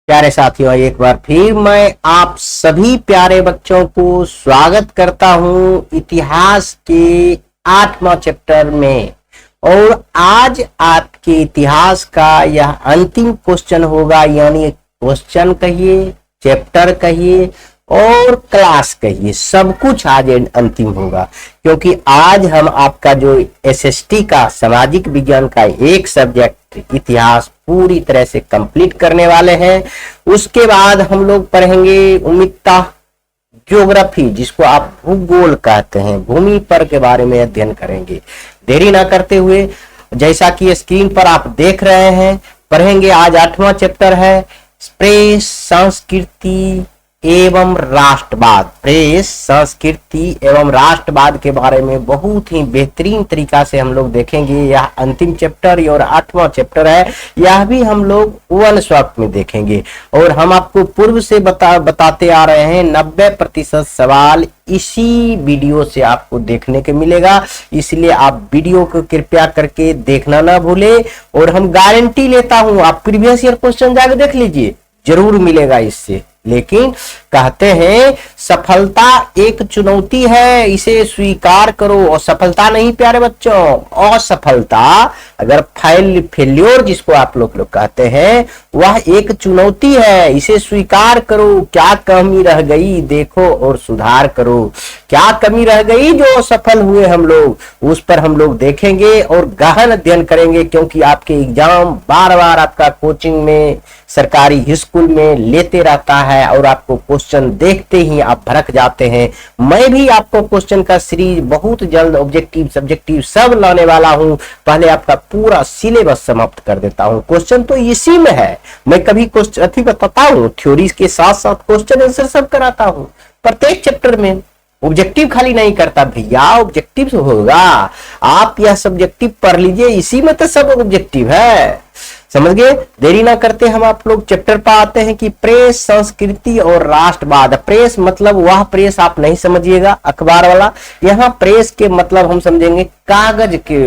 प्यारे साथियों, एक बार फिर मैं आप सभी प्यारे बच्चों को स्वागत करता हूं इतिहास के 8वां चैप्टर में। और आज आपके इतिहास का यह अंतिम क्वेश्चन होगा, यानी क्वेश्चन कहिए, चैप्टर कहिए और क्लास कहिए, सब कुछ आज अंतिम होगा। क्योंकि आज हम आपका जो एसएसटी का सामाजिक विज्ञान का एक सब्जेक्ट इतिहास पूरी तरह से कंप्लीट करने वाले हैं। उसके बाद हम लोग पढ़ेंगे उम्मीदता ज्योग्राफी, जिसको आप भूगोल कहते हैं, भूमि पर के बारे में अध्ययन करेंगे। देरी ना करते हुए, जैसा कि स्क्रीन पर आप देख रहे हैं, पढ़ेंगे। आज 8वां चैप्टर है प्रेस, संस्कृति एवं राष्ट्रवाद। प्रेस, संस्कृति एवं राष्ट्रवाद के बारे में बहुत ही बेहतरीन तरीका से हम लोग देखेंगे। यह अंतिम चैप्टर और 8वां चैप्टर है, यह भी हम लोग वन शॉट में देखेंगे। और हम आपको पूर्व से बताते आ रहे हैं 90% सवाल इसी वीडियो से आपको देखने के मिलेगा, इसलिए आप वीडियो को कृपया करके देखना ना भूले। और हम गारंटी लेता हूं, आप प्रीवियस ईयर क्वेश्चन जाके देख लीजिए, जरूर मिलेगा इससे। लेकिन कहते हैं सफलता एक चुनौती है, इसे स्वीकार करो। और सफलता नहीं प्यारे बच्चों, असफलता, अगर फेल्योर जिसको आप लोग कहते हैं, वह एक चुनौती है, इसे स्वीकार करो। क्या कमी रह गई देखो और सुधार करो। क्या कमी रह गई जो असफल हुए हम लोग, उस पर हम लोग देखेंगे और गहन अध्ययन करेंगे। क्योंकि आपके एग्जाम बार बार आपका कोचिंग में, सरकारी स्कूल में लेते रहता है और आपको क्वेश्चन देखते ही आप भड़क जाते हैं। मैं भी आपको क्वेश्चन का सीरीज बहुत जल्द ऑब्जेक्टिव सब्जेक्टिव सब लाने वाला हूं। पहले आपका पूरा सिलेबस समाप्त कर देता हूं। क्वेश्चन तो इसी में है, मैं कभी क्वेश्चन बताता हूं, थ्योरी के साथ साथ क्वेश्चन आंसर सब कराता हूं प्रत्येक चैप्टर में। ऑब्जेक्टिव खाली नहीं करता भैया, ऑब्जेक्टिव होगा। आप यह सब्जेक्टिव पढ़ लीजिए, इसी में तो सब ऑब्जेक्टिव है, समझ गए। देरी ना करते हम आप लोग चैप्टर पर आते हैं कि प्रेस, संस्कृति और राष्ट्रवाद। प्रेस मतलब वह प्रेस आप नहीं समझिएगा अखबार वाला, यहाँ प्रेस के मतलब हम समझेंगे कागज के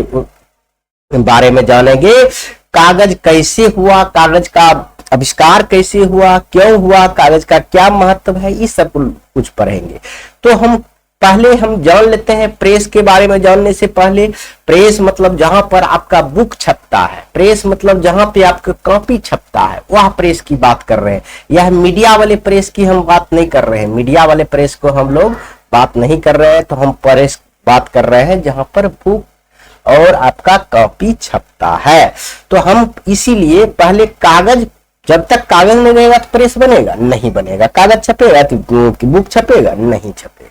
बारे में जानेंगे। कागज कैसे हुआ, कागज का आविष्कार कैसे हुआ, क्यों हुआ, कागज का क्या महत्व है, ये सब कुछ पढ़ेंगे। तो पहले हम जान लेते हैं प्रेस के बारे में। जानने से पहले, प्रेस मतलब जहां पर आपका बुक छपता है, प्रेस मतलब जहां पे आपका कॉपी छपता है, वह प्रेस की बात कर रहे हैं। यह मीडिया वाले प्रेस की हम बात नहीं कर रहे हैं, मीडिया वाले प्रेस को हम लोग बात नहीं कर रहे हैं। तो हम प्रेस बात कर रहे हैं जहां पर बुक और आपका कॉपी छपता है। तो हम इसीलिए पहले कागज, जब तक कागज नहीं रहेगा तो प्रेस बनेगा नहीं बनेगा, कागज छपेगा तो बुक छपेगा नहीं छपेगा।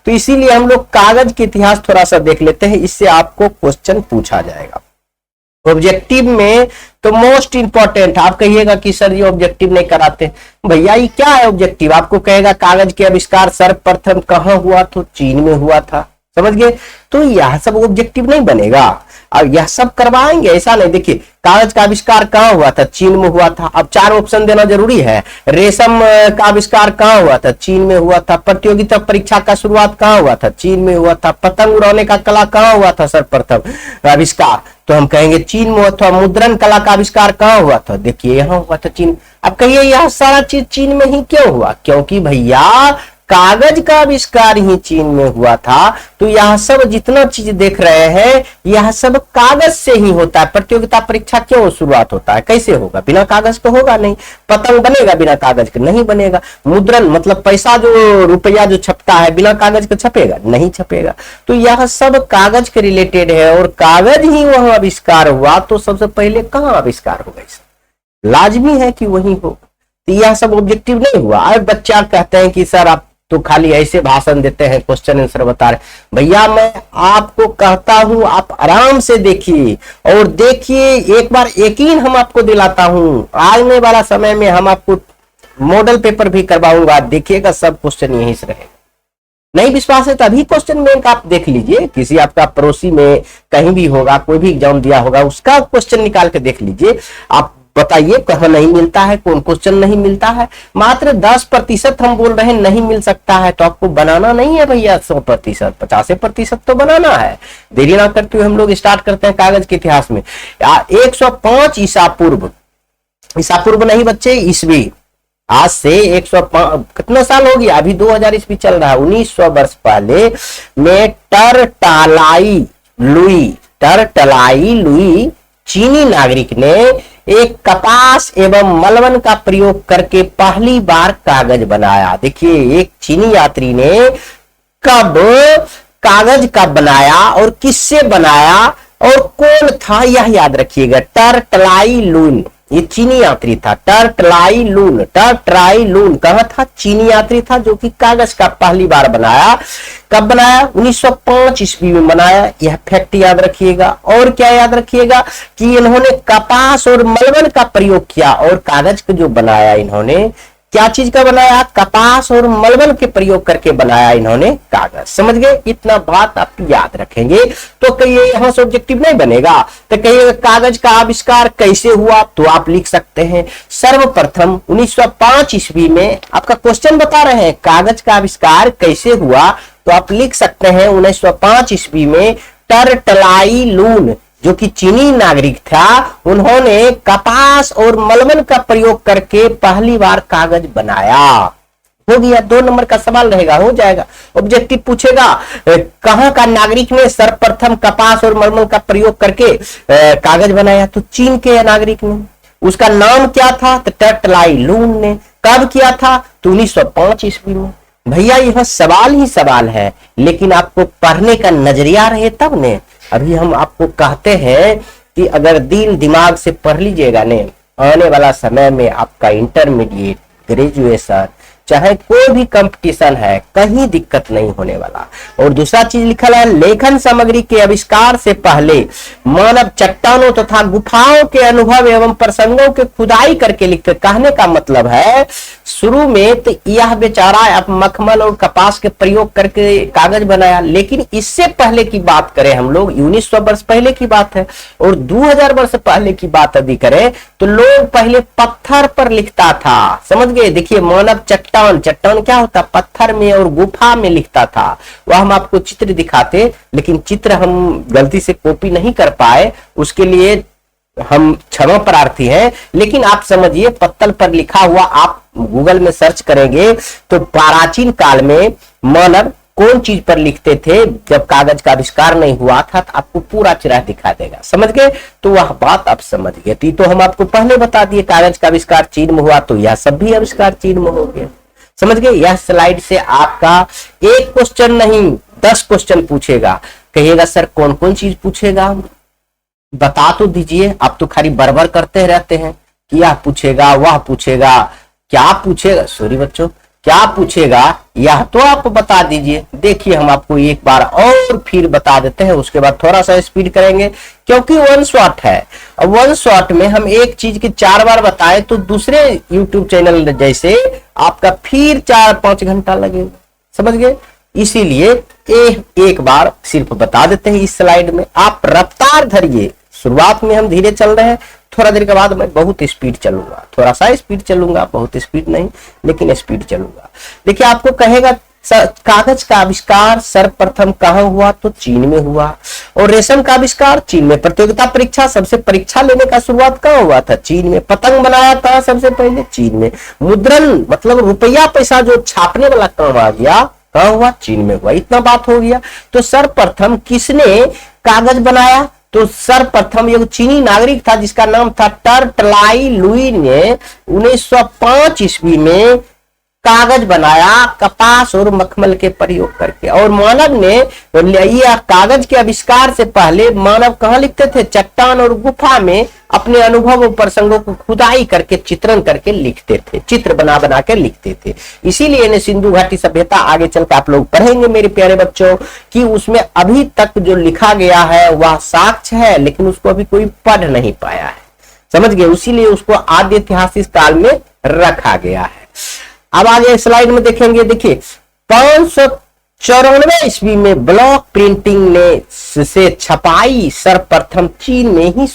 तो इसीलिए हम लोग कागज के इतिहास थोड़ा सा देख लेते हैं, इससे आपको क्वेश्चन पूछा जाएगा ऑब्जेक्टिव में। तो मोस्ट इंपॉर्टेंट, आप कहिएगा कि सर ये ऑब्जेक्टिव नहीं कराते, भैया ये क्या है ऑब्जेक्टिव। आपको कहेगा कागज के आविष्कार सर्वप्रथम कहाँ हुआ, तो चीन में हुआ था, समझ गए। तो यह सब ऑब्जेक्टिव नहीं बनेगा, अब यह सब करवाएंगे ऐसा नहीं। देखिए कागज का आविष्कार कहाँ हुआ था, चीन में हुआ था। अब 4 ऑप्शन देना जरूरी है। रेशम का आविष्कार कहाँ हुआ था, चीन में हुआ था। प्रतियोगिता परीक्षा का शुरुआत कहाँ हुआ था, चीन में हुआ था। पतंग उड़ाने का कला कहाँ हुआ था सर्वप्रथम आविष्कार, तो हम कहेंगे चीन में हुआ था। मुद्रण कला का आविष्कार कहाँ हुआ था, देखिए यहाँ हुआ था चीन। अब कहिए यह सारा चीज चीन में ही क्यों हुआ, क्योंकि भैया कागज का आविष्कार ही चीन में हुआ था। तो यह सब जितना चीज देख रहे हैं, यह सब कागज से ही होता है। प्रतियोगिता परीक्षा क्यों शुरुआत होता है, कैसे होगा, बिना कागज तो होगा नहीं। पतंग बनेगा बिना कागज के, नहीं बनेगा। मुद्रण मतलब पैसा, जो रुपया जो छपता है, बिना कागज के छपेगा नहीं छपेगा। तो यह सब कागज के रिलेटेड है और कागज ही वहां आविष्कार हुआ। तो सबसे पहले कहाँ आविष्कार होगा, लाजमी है कि वही हो। तो यह सब ऑब्जेक्टिव नहीं हुआ। अब बच्चा कहते हैं कि सर आप तो खाली ऐसे भाषण देते हैं, क्वेश्चन आंसर बता रहे। भैया मैं आपको कहता हूं, आप आराम से देखिए और देखिए, एक बार यकीन हम आपको दिलाता हूं, आने वाला समय में हम आपको मॉडल पेपर भी करवाऊंगा, देखिएगा सब क्वेश्चन यहीं से रहेगा। नहीं विश्वास है तो अभी क्वेश्चन बैंक आप देख लीजिए, किसी आपका पड़ोसी में कहीं भी होगा, कोई भी एग्जाम दिया होगा, उसका क्वेश्चन निकाल के देख लीजिए। आप बताइए कहाँ नहीं मिलता है, कौन क्वेश्चन नहीं मिलता है। मात्र 10% हम बोल रहे हैं नहीं मिल सकता है, तो आपको बनाना नहीं है भैया 100%, 50% तो बनाना है। देरी ना करते हुए हम लोग स्टार्ट करते हैं कागज के इतिहास में। 105 ईसा पूर्व नहीं बच्चे, ईस्वी आज से 100 कितना साल हो गया, अभी 2000 ईस्वी चल रहा है, 1900 वर्ष पहले में टरटलाई लुई चीनी नागरिक ने एक कपास एवं मलबन का प्रयोग करके पहली बार कागज बनाया। देखिए एक चीनी यात्री ने कब कागज का बनाया और किससे बनाया और कौन था, यह याद रखिएगा। टरटलाई लून, ये चीनी यात्री था। टरटलाई लून कहां था, चीनी यात्री था जो कि कागज का पहली बार बनाया। कब बनाया, 1905 ईस्वी में बनाया, यह फैक्ट याद रखिएगा। और क्या याद रखिएगा कि इन्होंने कपास और मलबन का प्रयोग किया और कागज को जो बनाया इन्होंने क्या चीज का बनाया, कपास और मलबन के प्रयोग करके बनाया इन्होंने कागज। समझ गए, इतना बात आप याद रखेंगे तो कहिए यहां से ऑब्जेक्टिव नहीं बनेगा। तो कहिए कागज का आविष्कार कैसे हुआ, तो आप लिख सकते हैं सर्वप्रथम 1905 ईस्वी में। आपका क्वेश्चन बता रहे हैं कागज का आविष्कार कैसे हुआ, तो आप लिख सकते हैं 1905 ईस्वी में टरटलाई लून जो कि चीनी नागरिक था, उन्होंने कपास और मलबन का प्रयोग करके पहली बार कागज बनाया। हो गया, 2 नंबर का सवाल रहेगा, हो जाएगा। ऑब्जेक्टिव पूछेगा कहां का नागरिक ने सर्वप्रथम कपास और मलबन का प्रयोग करके कागज बनाया, तो चीन के नागरिक ने। उसका नाम क्या था, तो टरटलाई लून ने। कब किया था, तो 1905 ईस्वी में। भैया यह सवाल ही सवाल है, लेकिन आपको पढ़ने का नजरिया रहे तब ने। अभी हम आपको कहते हैं कि अगर दिल दिमाग से पढ़ लीजिएगा ने, आने वाला समय में आपका इंटरमीडिएट, ग्रेजुएशन, चाहे कोई भी कंपटीशन है, कहीं दिक्कत नहीं होने वाला। और दूसरा चीज लिखा है, लेखन सामग्री के आविष्कार से पहले मानव चट्टानों तथा गुफाओं के अनुभव एवं प्रसंगों के खुदाई करके लिखते। कहने का मतलब है शुरू में तो यह बेचारा अब मखमल और कपास के प्रयोग करके कागज बनाया, लेकिन इससे पहले की बात करें हम लोग, 1900 वर्ष पहले की बात है और 2000 वर्ष पहले की बात यदि करें तो लोग पहले पत्थर पर लिखता था। समझ गए, देखिए मानव चट्टान क्या होता, पत्थर में और गुफा में लिखता था। वह हम आपको चित्र दिखाते, लेकिन चित्र हम गलती से कॉपी नहीं कर पाए, उसके लिए हम क्षमा प्रार्थी हैं। लेकिन आप समझिए पत्थर पर लिखा हुआ आप गूगल में सर्च करेंगे तो प्राचीन काल में मानव कौन चीज पर लिखते थे जब कागज का आविष्कार नहीं हुआ था, तो आपको पूरा चित्र दिखा देगा। समझ गए, तो वह बात आप समझ गए। तो हम आपको पहले बता दिए कागज का आविष्कार चीन में हुआ, तो यह सब भी आविष्कार चीन में हो गया। समझ गए, यह स्लाइड से आपका एक क्वेश्चन नहीं 10 क्वेश्चन पूछेगा। कहिएगा सर कौन कौन चीज पूछेगा, बता तो दीजिए। आप तो खाली बरबर करते रहते हैं कि यह पूछेगा वह पूछेगा, क्या पूछेगा, सॉरी बच्चों, क्या पूछेगा यह तो आप बता दीजिए। देखिए हम आपको एक बार और फिर बता देते हैं, उसके बाद थोड़ा सा स्पीड करेंगे क्योंकि 1 शॉट है। 1 शॉट में हम एक चीज की 4 बार बताए तो दूसरे यूट्यूब चैनल जैसे आपका फिर 4-5 घंटा लगेगा। समझ गए, इसीलिए एक बार सिर्फ बता देते हैं। इस स्लाइड में आप रफ्तार धरिए, शुरुआत में हम धीरे चल रहे हैं, थोड़ा देर के बाद मैं बहुत स्पीड चलूंगा, थोड़ा सा स्पीड चलूंगा, बहुत स्पीड नहीं लेकिन स्पीड चलूंगा। देखिए आपको कहेगा कागज का आविष्कार सर्वप्रथम कहां हुआ, तो चीन में हुआ। और रेशम का आविष्कार चीन में। प्रतियोगिता परीक्षा, सबसे परीक्षा लेने का शुरुआत कहां हुआ था, चीन में। पतंग बनाया था सबसे पहले चीन में। मुद्रण मतलब रुपया पैसा जो छापने वाला काम आ गया कहां हुआ, चीन में हुआ। इतना बात हो गया। तो सर्वप्रथम किसने कागज बनाया, तो सर्वप्रथम एक चीनी नागरिक था जिसका नाम था टरटलाई लुई ने 1905 ईस्वी में कागज बनाया कपास और मखमल के प्रयोग करके। और मानव ने यह कागज के आविष्कार से पहले मानव कहां लिखते थे, चट्टान और गुफा में अपने अनुभव और प्रसंगों को खुदाई करके चित्रण करके लिखते थे, चित्र बना बना के लिखते थे। इसीलिए इन्हें सिंधु घाटी सभ्यता आगे चलकर आप लोग पढ़ेंगे मेरे प्यारे बच्चों कि उसमें अभी तक जो लिखा गया है वह साक्ष्य है, लेकिन उसको अभी कोई पढ़ नहीं पाया है। समझ गए, इसीलिए उसको आद्य ऐतिहासिक काल में रखा गया है। अब आगे स्लाइड में देखेंगे, देखिए 594 ईस्वी में ब्लॉक प्रिंटिंग ने से छपाई सर्वप्रथम चीन में ही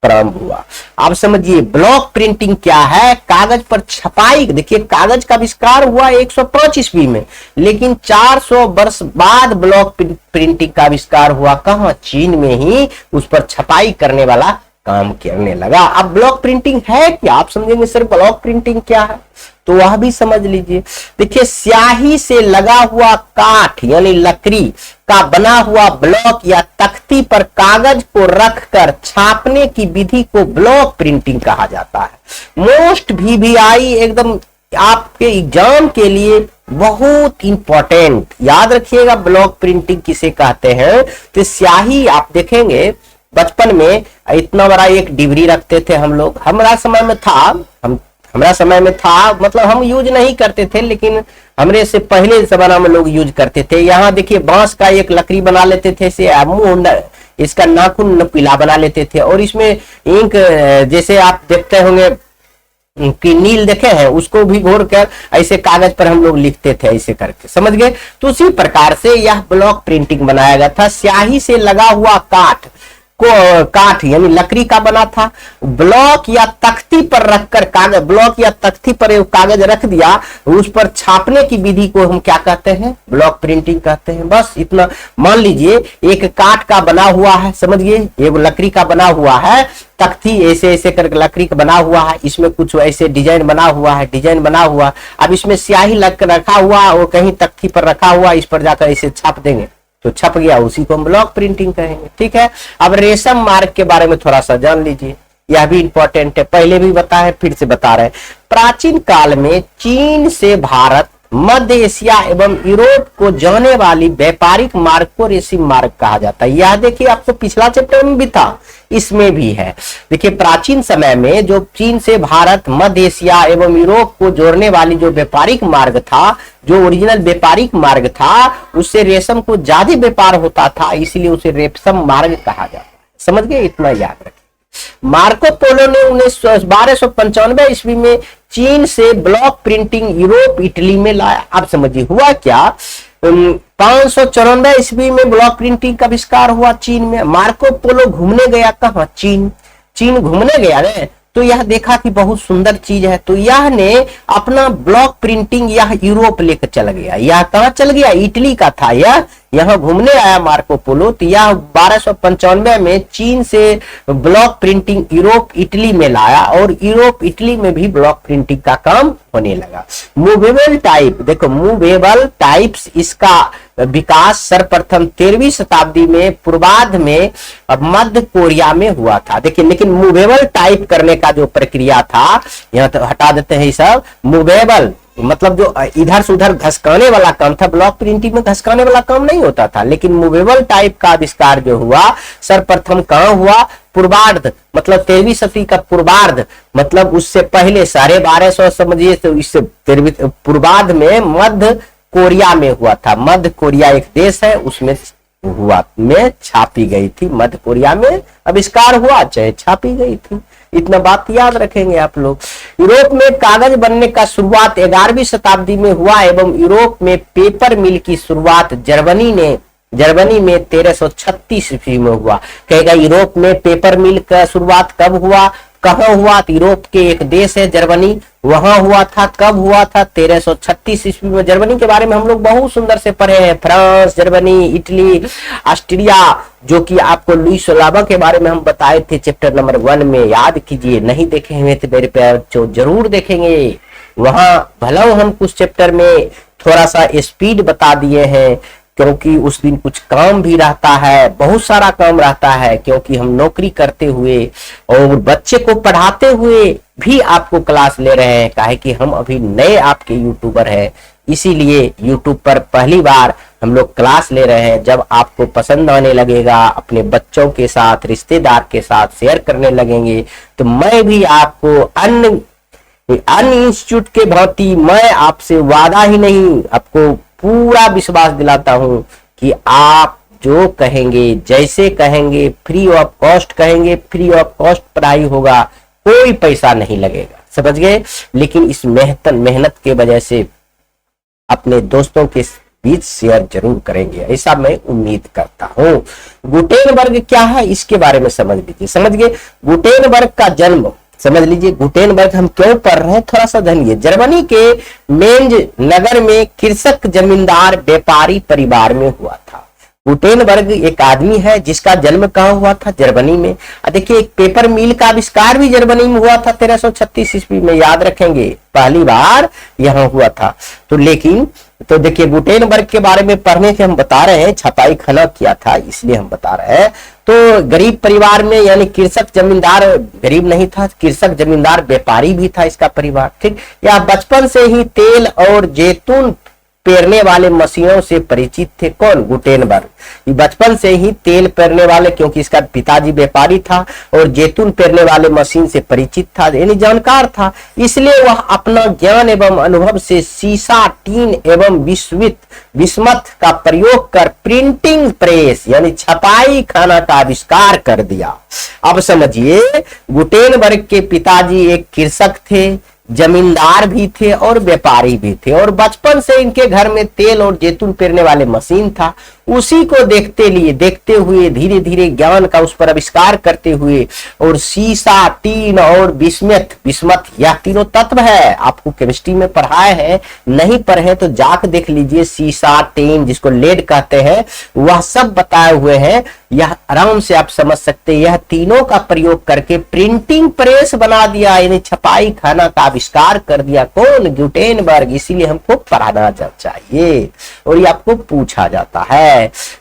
प्रारंभ हुआ। आप समझिए ब्लॉक प्रिंटिंग क्या है, कागज पर छपाई। देखिए कागज का आविष्कार हुआ 105 ईस्वी में, लेकिन 400 वर्ष बाद ब्लॉक प्रिंटिंग का आविष्कार हुआ कहां, चीन में ही। उस पर छपाई करने वाला काम करने लगा। अब ब्लॉक प्रिंटिंग है क्या, आप समझेंगे सर ब्लॉक प्रिंटिंग क्या है, तो वह भी समझ लीजिए। देखिए, स्याही से लगा हुआ काठ यानी लकड़ी का बना हुआ ब्लॉक या तख्ती पर कागज को रखकर छापने की विधि को ब्लॉक प्रिंटिंग कहा जाता है। मोस्ट VVI एकदम आपके एग्जाम के लिए बहुत इंपॉर्टेंट, याद रखिएगा ब्लॉक प्रिंटिंग किसे कहते हैं। तो स्याही आप देखेंगे बचपन में इतना बड़ा एक डिबरी रखते थे हम लोग, हमारा समय में था, मतलब हम यूज नहीं करते थे, लेकिन हमरे से पहले जमाना में लोग यूज करते थे। यहाँ देखिए बांस का एक लकड़ी बना लेते थे, इसका नाखून नपीला बना लेते थे, और इसमें इंक जैसे आप देखते होंगे कि नील देखे हैं, उसको भी घोर कर ऐसे कागज पर हम लोग लिखते थे ऐसे करके, समझ गए। तो उसी प्रकार से यह ब्लॉक प्रिंटिंग बनाया गया था। स्याही से लगा हुआ काठ यानी लकड़ी का बना था, ब्लॉक या तख्ती पर रखकर कागज, ब्लॉक या तख्ती पर कागज रख दिया, उस पर छापने की विधि को हम क्या कहते हैं, ब्लॉक प्रिंटिंग कहते हैं। बस इतना मान लीजिए, एक काठ का बना हुआ है, समझिए एक लकड़ी का बना हुआ है, तख्ती ऐसे ऐसे करके लकड़ी का बना हुआ है, इसमें कुछ ऐसे डिजाइन बना हुआ, अब इसमें स्याही लग कर रखा हुआ और कहीं तख्ती पर रखा हुआ, इस पर जाकर ऐसे छाप देंगे तो छप गया, उसी को हम ब्लॉक प्रिंटिंग कहेंगे। ठीक है, अब रेशम मार्ग के बारे में थोड़ा सा जान लीजिए, यह भी इंपॉर्टेंट है, पहले भी बताया फिर से बता रहे हैं। प्राचीन काल में चीन से भारत, मध्य एशिया एवं यूरोप को जाने वाली व्यापारिक मार्ग को रेशम मार्ग कहा जाता है। यह देखिए आपको पिछला चैप्टर में भी था, इसमें भी है। देखिए प्राचीन समय में जो चीन से भारत, मध्य एशिया एवं यूरोप को जोड़ने वाली जो व्यापारिक मार्ग था, जो ओरिजिनल व्यापारिक मार्ग था, उससे रेशम को ज्यादा व्यापार होता था, इसलिए उसे रेशम मार्ग कहा जाता है। समझ गए, इतना याद रखिए। मार्को पोलो ने 1295 ईस्वी में चीन से ब्लॉक प्रिंटिंग यूरोप इटली में लाया। आप समझिए हुआ क्या, 594 ईस्वी में ब्लॉक प्रिंटिंग का आविष्कार हुआ चीन में। मार्को पोलो घूमने गया कहाँ, चीन घूमने गया ना, तो यह देखा कि बहुत सुंदर चीज है, तो यह ने अपना ब्लॉक प्रिंटिंग यह यूरोप लेकर चल गया। यह कहाँ चल गया, इटली का था यह, यहाँ घूमने आया मार्को पोलो, तो यह 1295 में चीन से ब्लॉक प्रिंटिंग यूरोप इटली में लाया, और यूरोप इटली में भी ब्लॉक प्रिंटिंग का काम होने लगा। मूवेबल टाइप, देखो मूवेबल टाइप्स, इसका विकास सर्वप्रथम 13वीं शताब्दी में पूर्वार्ध में मध्य कोरिया में हुआ था। देखिए, लेकिन मूवेबल टाइप करने का जो प्रक्रिया था, यहाँ तो हटा देते हैं ये सब, मूवेबल मतलब जो इधर से उधर घसकाने वाला काम था, ब्लॉक प्रिंटिंग में घसकाने वाला काम नहीं होता था, लेकिन मूवेबल टाइप का आविष्कार जो हुआ सर्वप्रथम कहाँ हुआ, पूर्वार्ध, मतलब 13वीं सदी का पूर्वार्ध, मतलब उससे पहले 1250 समझिए, तो इससे पूर्वार्ध में मध्य कोरिया में हुआ था। मध्य कोरिया एक देश है, उसमें हुआ में छापी गई थी, मध्य कोरिया में आविष्कार हुआ, चाहे छापी गई थी। इतना बात याद रखेंगे आप लोग। यूरोप में कागज बनने का शुरुआत 11वीं शताब्दी में हुआ, एवं यूरोप में पेपर मिल की शुरुआत जर्मनी में 1336 ईस्वी में हुआ। कहेगा यूरोप में पेपर मिल का शुरुआत कब हुआ, कहाँ हुआ, तो यूरोप के एक देश है जर्मनी, वहां हुआ था। कब हुआ था, 1336 ईस्वी में। जर्मनी के बारे में हम लोग बहुत सुंदर से पढ़े हैं, फ्रांस, जर्मनी, इटली, ऑस्ट्रिया, जो कि आपको लुईस लावा के बारे में हम बताए थे चैप्टर नंबर 1 में, याद कीजिए। नहीं देखे हुए तो मेरे पे जरूर देखेंगे, वहां भला हम कुछ चैप्टर में थोड़ा सा स्पीड बता दिए हैं, क्योंकि उस दिन कुछ काम भी रहता है, बहुत सारा काम रहता है, क्योंकि हम नौकरी करते हुए और बच्चे को पढ़ाते हुए भी आपको क्लास ले रहे हैं। काहे कि हम अभी नए आपके यूट्यूबर हैं, इसीलिए यूट्यूब पर पहली बार हम लोग क्लास ले रहे हैं। जब आपको पसंद आने लगेगा, अपने बच्चों के साथ, रिश्तेदार के साथ शेयर करने लगेंगे, तो मैं भी आपको अन्य इंस्टीट्यूट के भांति मैं आपसे वादा ही नहीं, आपको पूरा विश्वास दिलाता हूं कि आप जो कहेंगे, जैसे कहेंगे, फ्री ऑफ कॉस्ट कहेंगे, फ्री ऑफ कॉस्ट पढ़ाई होगा, कोई पैसा नहीं लगेगा, समझ गए। लेकिन इस मेहनत के वजह से अपने दोस्तों के बीच शेयर जरूर करेंगे, ऐसा मैं उम्मीद करता हूं। गुटेनबर्ग क्या है, इसके बारे में समझ लीजिए। समझ गए, गुटेनबर्ग का जन्म समझ लीजिए। गुटेनबर्ग हम क्यों पढ़ रहे हैं, थोड़ा सा जानिए। जर्मनी के मेंज नगर में कृषक जमींदार व्यापारी परिवार में हुआ था। गुटेनबर्ग एक आदमी है जिसका जन्म कहाँ हुआ था? जर्मनी में। देखिए एक पेपर मिल का आविष्कार भी जर्मनी में हुआ था 1336 ईस्वी में, याद रखेंगे, पहली बार यहाँ हुआ था। तो लेकिन तो देखिए गुटेनबर्ग के बारे में पढ़ने से हम बता रहे हैं, छपाई खाना किया था इसलिए हम बता रहे हैं। तो गरीब परिवार में, यानी कृषक जमींदार, गरीब नहीं था, कृषक जमींदार व्यापारी भी था इसका परिवार, ठीक। यह बचपन से ही तेल और जैतून पेरने वाले मशीनों से परिचित थे। कौन? गुटेनबर्ग। ये बचपन से ही तेल पेरने वाले, क्योंकि इसका पिताजी व्यापारी था, और जैतून पेरने वाले मशीन से परिचित था, यानी जानकार था। इसलिए वह अपना ज्ञान एवं अनुभव से सीसा, टीन एवं बिस्मथ का प्रयोग कर प्रिंटिंग प्रेस यानी छपाई खाना का आविष्कार कर दिया। अब समझिए, गुटेनबर्ग के पिताजी एक कृषक थे, जमींदार भी थे और व्यापारी भी थे, और बचपन से इनके घर में तेल और जैतून पेरने वाले मशीन था। उसी को देखते हुए धीरे धीरे ज्ञान का उस पर आविष्कार करते हुए, और सीसा, टीन और बिस्मथ यह तीनों तत्व है, आपको केमिस्ट्री में पढ़ाए हैं, नहीं पढ़े तो जाकर देख लीजिए। सीसा, टीन जिसको लेड कहते हैं, वह सब बताए हुए हैं, यह आराम से आप समझ सकते हैं। यह तीनों का प्रयोग करके प्रिंटिंग प्रेस बना दिया, यानी छपाई खाना का आविष्कार कर दिया। कौन? गुटेनबर्ग। इसीलिए हमको पढ़ाना चाहिए और ये आपको पूछा जाता है।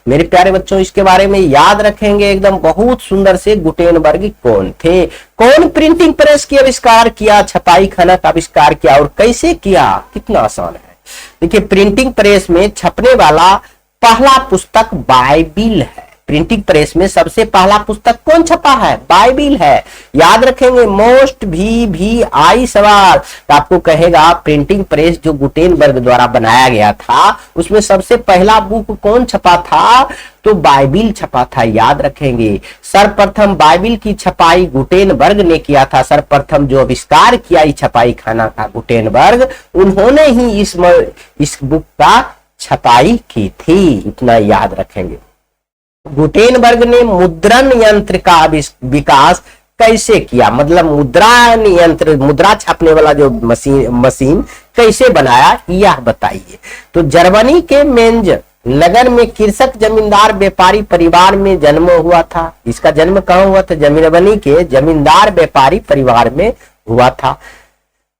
मेरे प्यारे बच्चों, इसके बारे में याद रखेंगे एकदम बहुत सुंदर से। गुटेनबर्ग कौन थे? कौन प्रिंटिंग प्रेस की आविष्कार किया, छपाई खाना का आविष्कार किया, और कैसे किया? कितना आसान है। देखिए प्रिंटिंग प्रेस में छपने वाला पहला पुस्तक बाइबिल है। प्रिंटिंग प्रेस में सबसे पहला पुस्तक कौन छपा है? बाइबिल है। याद रखेंगे, मोस्ट भी आई सवाल तो आपको कहेगा प्रिंटिंग प्रेस जो गुटेनबर्ग द्वारा बनाया गया था, उसमें सबसे पहला बुक कौन छपा था? तो बाइबिल छपा था। याद रखेंगे, सर्वप्रथम बाइबिल की छपाई गुटेनबर्ग ने किया था। सर्वप्रथम जो आविष्कार किया इस छपाई खाना का गुटेनबर्ग, उन्होंने ही इस बुक का छपाई की थी। इतना याद रखेंगे। गुटेनबर्ग ने मुद्रण यंत्र का विकास कैसे किया? मतलब मुद्रा छापने वाला जो मशीन कैसे बनाया, यह बताइए। तो जर्मनी के मेंज नगर में कृषक जमींदार व्यापारी परिवार में जन्म हुआ था। इसका जन्म कहाँ हुआ था? जर्मनी के जमींदार व्यापारी परिवार में हुआ था।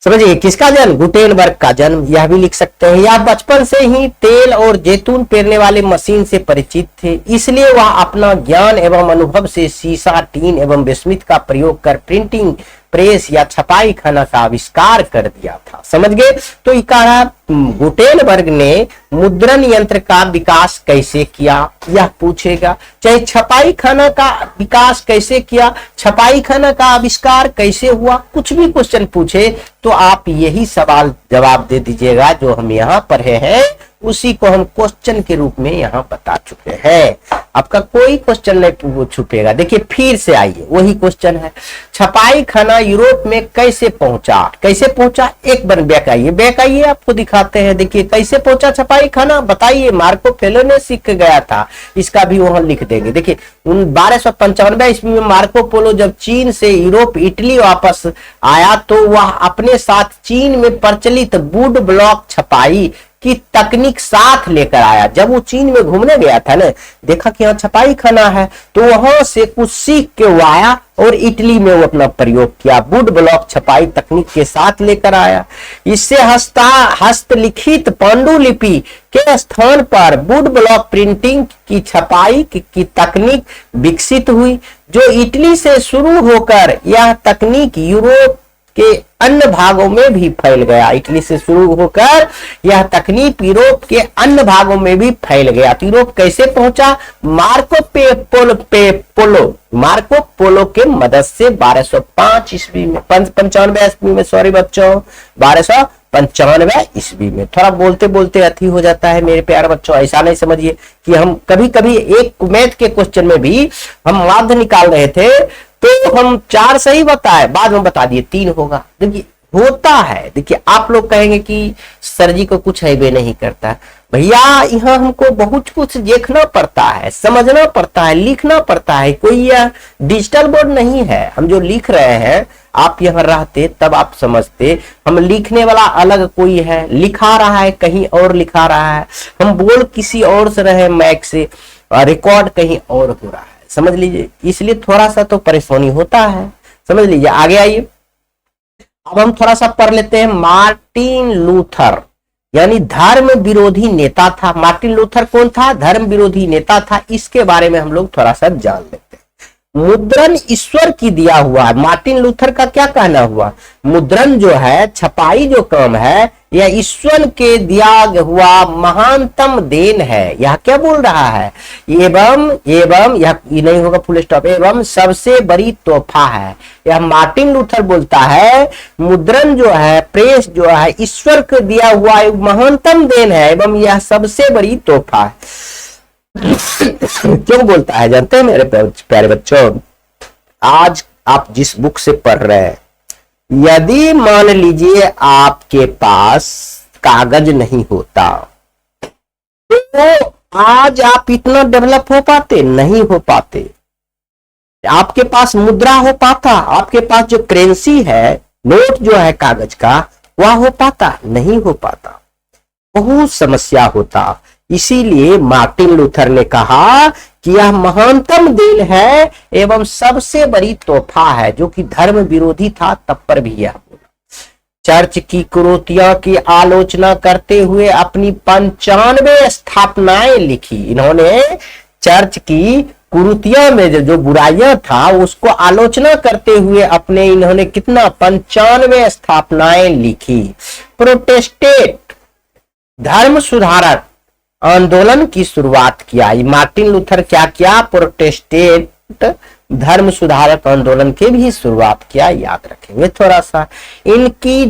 समझिए, किसका जन्म? गुटेनबर्ग का जन्म। यह भी लिख सकते हैं। यह बचपन से ही तेल और जैतून पेरने वाले मशीन से परिचित थे, इसलिए वह अपना ज्ञान एवं अनुभव से सीसा, टीन एवं बिस्मिथ का प्रयोग कर प्रिंटिंग प्रेस या छपाई खाना का आविष्कार कर दिया था। समझ गए? तो कहा गुटेनबर्ग ने मुद्रण यंत्र का विकास कैसे किया, यह पूछेगा। चाहे छपाई खाना का विकास कैसे किया, छपाई खाना का आविष्कार कैसे हुआ, कुछ भी क्वेश्चन पूछे तो आप यही सवाल जवाब दे दीजिएगा जो हम यहाँ पढ़े हैं, उसी को हम क्वेश्चन के रूप में यहाँ बता चुके हैं। आपका कोई क्वेश्चन नहीं छुपेगा। देखिए फिर से आइए, वही क्वेश्चन है, छपाई खाना यूरोप में कैसे पहुंचा? कैसे पहुंचा? एक बार बैक आइए, आपको दिखाते हैं। देखिए कैसे पहुंचा छपाई खाना, बताइए। मार्को पोलो ने सीख गया था, इसका भी वहां लिख देंगे। देखिए 1295 ईस्वी में मार्को पोलो जब चीन से यूरोप इटली वापस आया, तो वह अपने साथ चीन में प्रचलित वुड ब्लॉक छपाई की तकनीक साथ लेकर आया। जब वो चीन में घूमने गया था ना, देखा कि यहाँ छपाई खाना है, तो वहां से कुछ सीख के वो आया और इटली में वो अपना प्रयोग किया। वुड ब्लॉक छपाई तकनीक के साथ लेकर आया। इससे हस्तलिखित पांडुलिपि के स्थान पर वुड ब्लॉक प्रिंटिंग की छपाई की तकनीक विकसित हुई, जो इटली से शुरू होकर यह तकनीक यूरोप के अन्य भागों में भी फैल गया। इटली से शुरू होकर यह तकनीक यूरोप के अन्य भागों में भी फैल गया। तो यूरोप कैसे पहुंचा? मार्को पोलो के मदद से 1205 ईस्वी में, 95 ईस्वी में, सॉरी बच्चों, 1295 ईस्वी में। थोड़ा बोलते बोलते अति हो जाता है मेरे प्यारे बच्चों, ऐसा नहीं समझिए कि हम कभी कभी एक मैथ के क्वेश्चन में भी हम माध्य निकाल रहे थे तो हम 4 सही बताए, बाद में बता दिए 3 होगा। देखिए होता है। देखिए आप लोग कहेंगे कि सर जी को कुछ है भी नहीं करता। भैया यहाँ हमको बहुत कुछ देखना पड़ता है, समझना पड़ता है, लिखना पड़ता है। कोई यह डिजिटल बोर्ड नहीं है। हम जो लिख रहे हैं, आप यहाँ रहते तब आप समझते। हम लिखने वाला अलग कोई है, लिखा रहा है कहीं और लिखा रहा है, हम बोल किसी और से रहे मैक से, रिकॉर्ड कहीं और हो रहा है, समझ लीजिए, इसलिए थोड़ा सा तो परेशानी होता है, समझ लीजिए। आगे आइए, अब हम थोड़ा सा पढ़ लेते हैं। मार्टिन लूथर यानी धर्म विरोधी नेता था। मार्टिन लूथर कौन था? धर्म विरोधी नेता था। इसके बारे में हम लोग थोड़ा सा जान लेते हैं। मुद्रण ईश्वर की दिया हुआ है। मार्टिन लूथर का क्या कहना हुआ? मुद्रण जो है, छपाई जो काम है, यह ईश्वर के दिया हुआ महानतम देन है। यह क्या बोल रहा है? एवं यह नहीं होगा फुल स्टॉप, एवं सबसे बड़ी तोहफा है। यह मार्टिन लूथर बोलता है मुद्रण जो है, प्रेस जो है, ईश्वर को दिया हुआ एक महानतम देन है एवं यह सबसे बड़ी तोहफा है। क्यों बोलता है जानते हैं मेरे प्यारे बच्चों? आज आप जिस बुक से पढ़ रहे हैं, यदि मान लीजिए आपके पास कागज नहीं होता तो आज आप इतना डेवलप हो पाते? नहीं हो पाते। आपके पास मुद्रा हो पाता? आपके पास जो करेंसी है, नोट जो है कागज का, वह हो पाता? नहीं हो पाता, बहुत समस्या होता। इसीलिए मार्टिन लूथर ने कहा कि यह महानतम देन है एवं सबसे बड़ी तोहफा है, जो कि धर्म विरोधी था तब पर भी यह बोला। चर्च की कुरीतियों की आलोचना करते हुए अपनी 95 स्थापनाएं लिखी। इन्होंने चर्च की कुरीतियों में जो बुराइयां था उसको आलोचना करते हुए अपने इन्होंने कितना 95 स्थापनाएं लिखी। प्रोटेस्टेंट धर्म सुधारक आंदोलन की शुरुआत किया। मार्टिन लूथर क्या किया? प्रोटेस्टेंट धर्म सुधारक आंदोलन की भी शुरुआत किया, याद रखेंगे थोड़ा सा। इनकी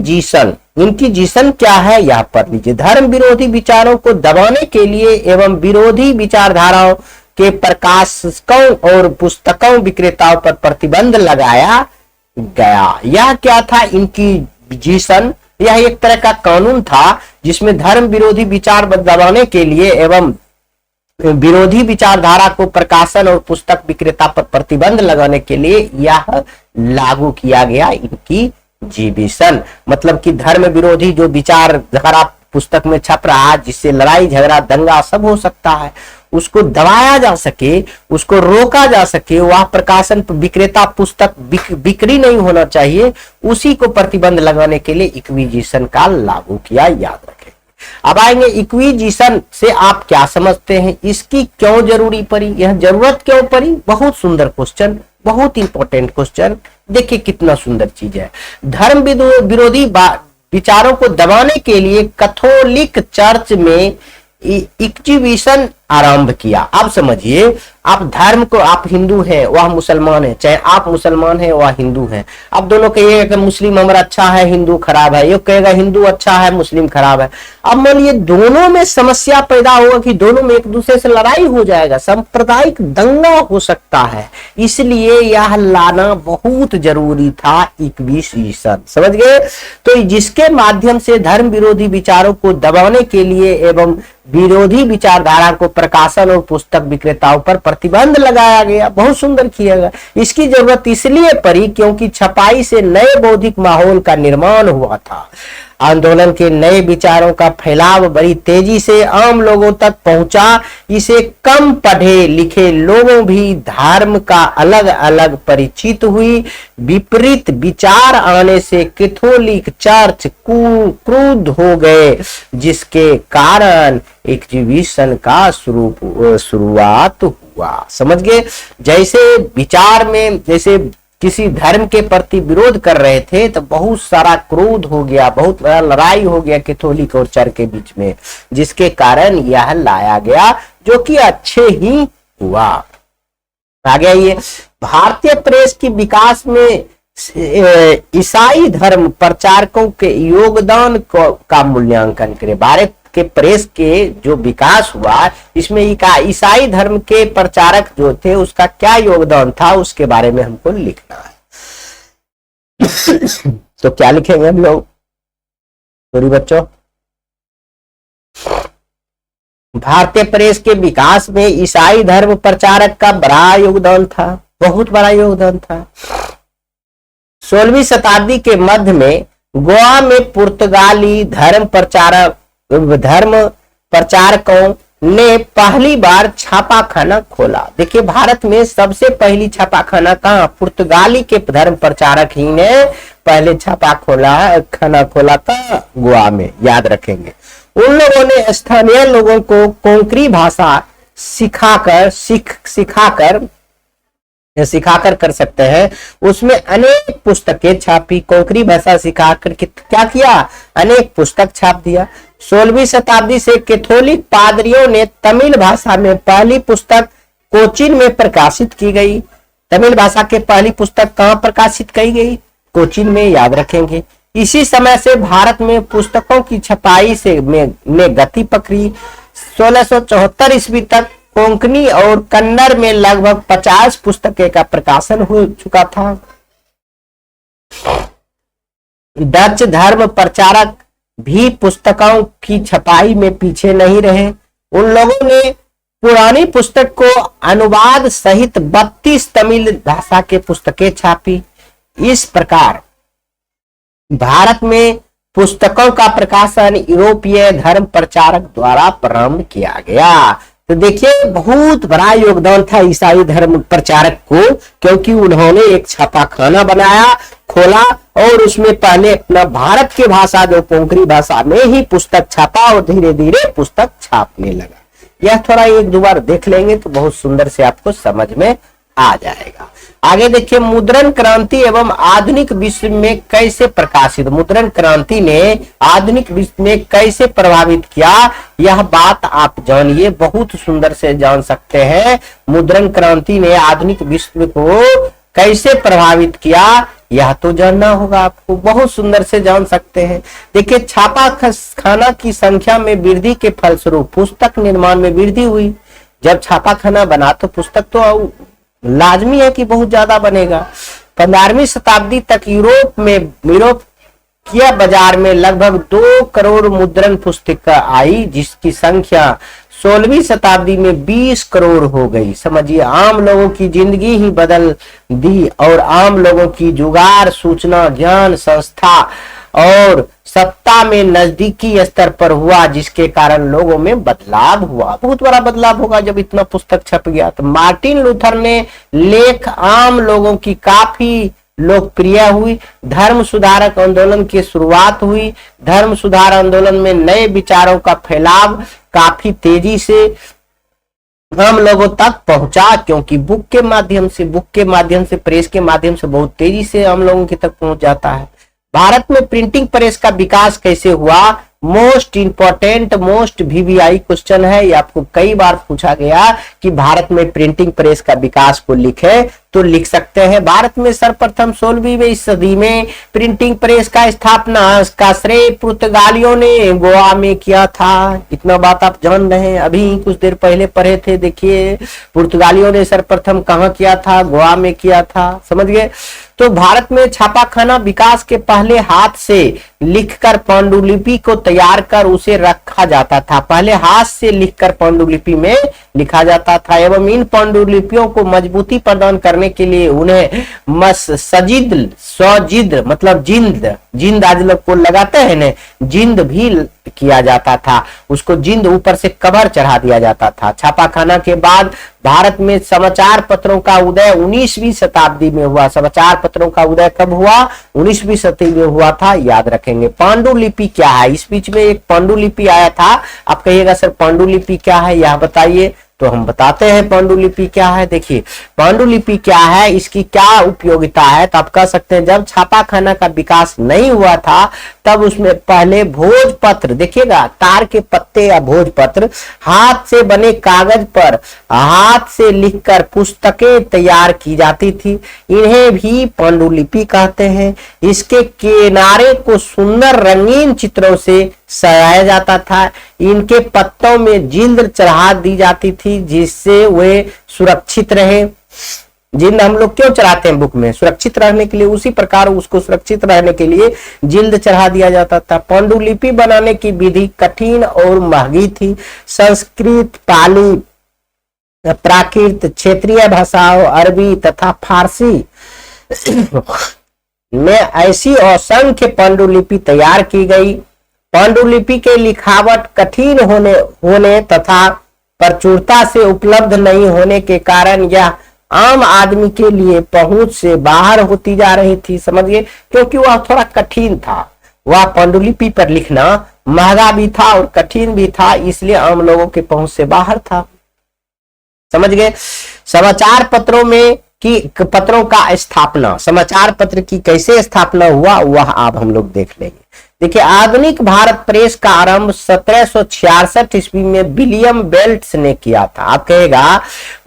क्या है यह पढ़ लीजिए। धर्म विरोधी विचारों को दबाने के लिए एवं विरोधी विचारधाराओं के प्रकाशकों और पुस्तकों विक्रेताओं पर प्रतिबंध लगाया गया। यह क्या था? इंक्विजिशन, यह एक तरह का कानून था जिसमें धर्म विरोधी विचार दबाने के लिए एवं विरोधी विचारधारा को प्रकाशन और पुस्तक विक्रेता पर प्रतिबंध लगाने के लिए यह लागू किया गया। इंक्विजिशन मतलब कि धर्म विरोधी जो विचारधारा पुस्तक में छप रहा है, जिससे लड़ाई झगड़ा दंगा सब हो सकता है, उसको दबाया जा सके, उसको रोका जा सके, वह प्रकाशन विक्रेता पुस्तक बिक्री नहीं होना चाहिए, उसी को प्रतिबंध लगाने के लिए इंक्विजिशन का लागू किया, याद रखें। अब आएंगे इंक्विजिशन से आप क्या समझते हैं? इसकी क्यों जरूरी पड़ी? यह जरूरत क्यों पड़ी? बहुत सुंदर क्वेश्चन, बहुत इंपॉर्टेंट क्वेश्चन। देखिए कितना सुंदर चीज है। धर्म विरोधी विचारों को दबाने के लिए कैथोलिक चर्च में इंक्विजिशन आरंभ किया। अब समझिए, आप धर्म को, आप हिंदू हैं वह मुसलमान है, चाहे आप मुसलमान हैं वह हिंदू हैं, अब दोनों कहिएगा कि मुस्लिम हमारा अच्छा है हिंदू खराब है, ये कहेगा हिंदू अच्छा है मुस्लिम खराब है। अब मानिए दोनों में समस्या पैदा होगा कि दोनों में एक दूसरे से लड़ाई हो जाएगा, सांप्रदायिक दंगा हो सकता है, इसलिए यह लाना बहुत जरूरी था इंक्विजिशन, समझ गए? तो जिसके माध्यम से धर्म विरोधी विचारों को दबाने के लिए एवं विरोधी विचारधारा को प्रकाशन और पुस्तक विक्रेताओं पर प्रतिबंध लगाया गया। बहुत सुंदर किया गया। इसकी जरूरत इसलिए पड़ी क्योंकि छपाई से नए बौद्धिक माहौल का निर्माण हुआ था। आंदोलन के नए विचारों का फैलाव बड़ी तेजी से आम लोगों तक पहुंचा। इसे कम पढ़े लिखे लोगों भी धर्म का अलग अलग परिचित हुई। विपरीत विचार आने से कैथोलिक चर्च क्रुद्ध हो गए, जिसके कारण इंक्विजिशन का शुरुआत हुआ। समझ गए? जैसे विचार में, जैसे किसी धर्म के प्रति विरोध कर रहे थे तो बहुत सारा क्रोध हो गया, बहुत बड़ा लड़ाई हो गया कैथोलिक और चर्च के बीच में, जिसके कारण यह लाया गया, जो कि अच्छे ही हुआ। आगे आइए, भारतीय प्रेस की विकास में ईसाई धर्म प्रचारकों के योगदान का मूल्यांकन करें। भारत के प्रेस के जो विकास हुआ, इसमें ईसाई धर्म के प्रचारक जो थे उसका क्या योगदान था, उसके बारे में हमको लिखना है। तो क्या लिखेंगे हम लोग? सॉरी बच्चों, भारतीय प्रेस के विकास में ईसाई धर्म प्रचारक का बड़ा योगदान था, बहुत बड़ा योगदान था। 16वीं शताब्दी के मध्य में गोवा में पुर्तगाली धर्म प्रचारकों ने पहली बार छापाखाना खोला। देखिए भारत में सबसे पहली छापाखाना कहाँ, पुर्तगाली के धर्म प्रचारक ही ने पहले खाना खोला था गोवा में, याद रखेंगे। उन लोगों ने स्थानीय लोगों को कोंकणी भाषा सिखाकर कर सकते हैं, उसमें अनेक पुस्तकें छापी। कोंकणी भाषा सिखाकर क्या किया, अनेक पुस्तक छाप दिया। 16वीं शताब्दी से कैथोलिक पादरियों ने तमिल भाषा में पहली पुस्तक कोचीन में प्रकाशित की गई। तमिल भाषा के पहली पुस्तक कहां प्रकाशित की गई, कोचीन में, याद रखेंगे। इसी समय से भारत में पुस्तकों की छपाई ने गति पकड़ी। 1674 ईस्वी तक कोंकणी और कन्नड़ में लगभग 50 पुस्तकें का प्रकाशन हो चुका था। डच धर्म प्रचारक भी पुस्तकों की छपाई में पीछे नहीं रहे। उन लोगों ने पुरानी पुस्तक को अनुवाद सहित 32 तमिल भाषा के पुस्तकें छापी। इस प्रकार भारत में पुस्तकों का प्रकाशन यूरोपीय धर्म प्रचारक द्वारा प्रारंभ किया गया। तो देखिए बहुत बड़ा योगदान था ईसाई धर्म प्रचारक को, क्योंकि उन्होंने एक छापाखाना बनाया, खोला और उसमें पहले अपना भारत की भाषा जो कोंकणी भाषा में ही पुस्तक छापा और धीरे धीरे पुस्तक छापने लगा। यह थोड़ा एक दो बार देख लेंगे तो बहुत सुंदर से आपको समझ में आ जाएगा। आगे देखिए, मुद्रण क्रांति एवं आधुनिक विश्व में कैसे प्रकाशित, मुद्रण क्रांति ने आधुनिक विश्व में कैसे प्रभावित किया, यह बात आप जानिए, बहुत सुंदर से जान सकते हैं। मुद्रण क्रांति ने आधुनिक विश्व को कैसे प्रभावित किया, यह तो जानना होगा आपको, बहुत सुंदर से जान सकते हैं। देखिए छापा खाना की संख्या में वृद्धि के फलस्वरूप पुस्तक निर्माण में वृद्धि हुई। जब छापाखाना बना तो पुस्तक तो लाजमी है कि बहुत ज्यादा बनेगा। 15वीं शताब्दी तक यूरोप के बाजार में लगभग 2 करोड़ मुद्रण पुस्तिका आई, जिसकी संख्या 16वीं शताब्दी में 20 करोड़ हो गई। समझिए, आम लोगों की जिंदगी ही बदल दी और आम लोगों की जुगाड़, सूचना, ज्ञान, संस्था और सत्ता में नजदीकी स्तर पर हुआ, जिसके कारण लोगों में बदलाव हुआ। बहुत बड़ा बदलाव होगा जब इतना पुस्तक छप गया। तो मार्टिन लूथर ने लेख आम लोगों की काफी लोकप्रिय हुई। धर्म सुधारक आंदोलन की शुरुआत हुई। धर्म सुधार आंदोलन में नए विचारों का फैलाव काफी तेजी से आम लोगों तक पहुंचा, क्योंकि बुक के माध्यम से प्रेस के माध्यम से बहुत तेजी से आम लोगों के तक पहुंच जाता है। भारत में प्रिंटिंग प्रेस का विकास कैसे हुआ, most important, most VVI question है। ये आपको कई बार पूछा गया कि भारत में प्रिंटिंग प्रेस का विकास को लिखे, तो लिख सकते हैं। भारत में सर्वप्रथम 16वीं सदी में प्रिंटिंग प्रेस का स्थापना का श्रेय पुर्तगालियों ने गोवा में किया था। इतना बात आप जान रहे हैं, अभी कुछ देर पहले पढ़े थे। देखिए पुर्तगालियों ने सर्वप्रथम कहाँ किया था, गोवा में किया था, समझ गए। तो भारत में छापाखाना विकास के पहले हाथ से लिखकर पांडुलिपि को तैयार कर उसे रखा जाता था। पहले हाथ से लिखकर पांडुलिपि में लिखा जाता था एवं इन पांडुलिपियों को मजबूती प्रदान करने के लिए उन्हें स्वजिद मतलब जिंद आज लोग को लगाते हैं ना, जिंद भी किया जाता था। उसको जिंद ऊपर से कवर चढ़ा दिया जाता था। छापाखाना के बाद भारत में समाचार पत्रों का उदय 19वीं शताब्दी में हुआ। समाचार पत्रों का उदय कब हुआ, 19वीं शताब्दी में हुआ था, याद रखेंगे। पांडुलिपि क्या है, इस बीच में एक पांडुलिपि आया था। आप कहिएगा सर पांडुलिपि क्या है, यह बताइए। तो हम बताते हैं पांडुलिपि क्या है। देखिए पांडुलिपि क्या है, इसकी क्या उपयोगिता है। तो आप कह सकते हैं जब छापाखाना का विकास नहीं हुआ था तब उसमें पहले भोजपत्र, देखिएगा तार के पत्ते या भोजपत्र, हाथ से बने कागज पर हाथ से लिखकर पुस्तकें तैयार की जाती थी। इन्हें भी पांडुलिपि कहते हैं। इसके किनारे को सुंदर रंगीन चित्रों से सजाया जाता था। इनके पत्तों में जिंद चढ़ा दी जाती थी जिससे वे सुरक्षित रहे। जिंद हम लोग क्यों चढ़ाते हैं बुक में, सुरक्षित रहने के लिए। उसी प्रकार उसको सुरक्षित रहने के लिए जिल्द चढ़ा दिया जाता था। पांडुलिपि बनाने की विधि कठिन और महंगी थी। संस्कृत, पाली, प्राकृत, क्षेत्रीय भाषाओं, अरबी तथा फारसी में ऐसी असंख्य पांडुलिपि तैयार की गई। पांडुलिपि के लिखावट कठिन होने तथा प्रचुरता से उपलब्ध नहीं होने के कारण यह आम आदमी के लिए पहुंच से बाहर होती जा रही थी। समझिए, क्योंकि वह थोड़ा कठिन था, वह पांडुलिपि पर लिखना महंगा भी था और कठिन भी था, इसलिए आम लोगों के पहुंच से बाहर था। समझ गए। समाचार पत्रों में की पत्रों का स्थापना, समाचार पत्र की कैसे स्थापना हुआ वह आप हम लोग देख लेंगे। देखिए, आधुनिक भारत प्रेस का आरंभ 1766 ईस्वी में विलियम बेल्ट्स ने किया था। आप कहेगा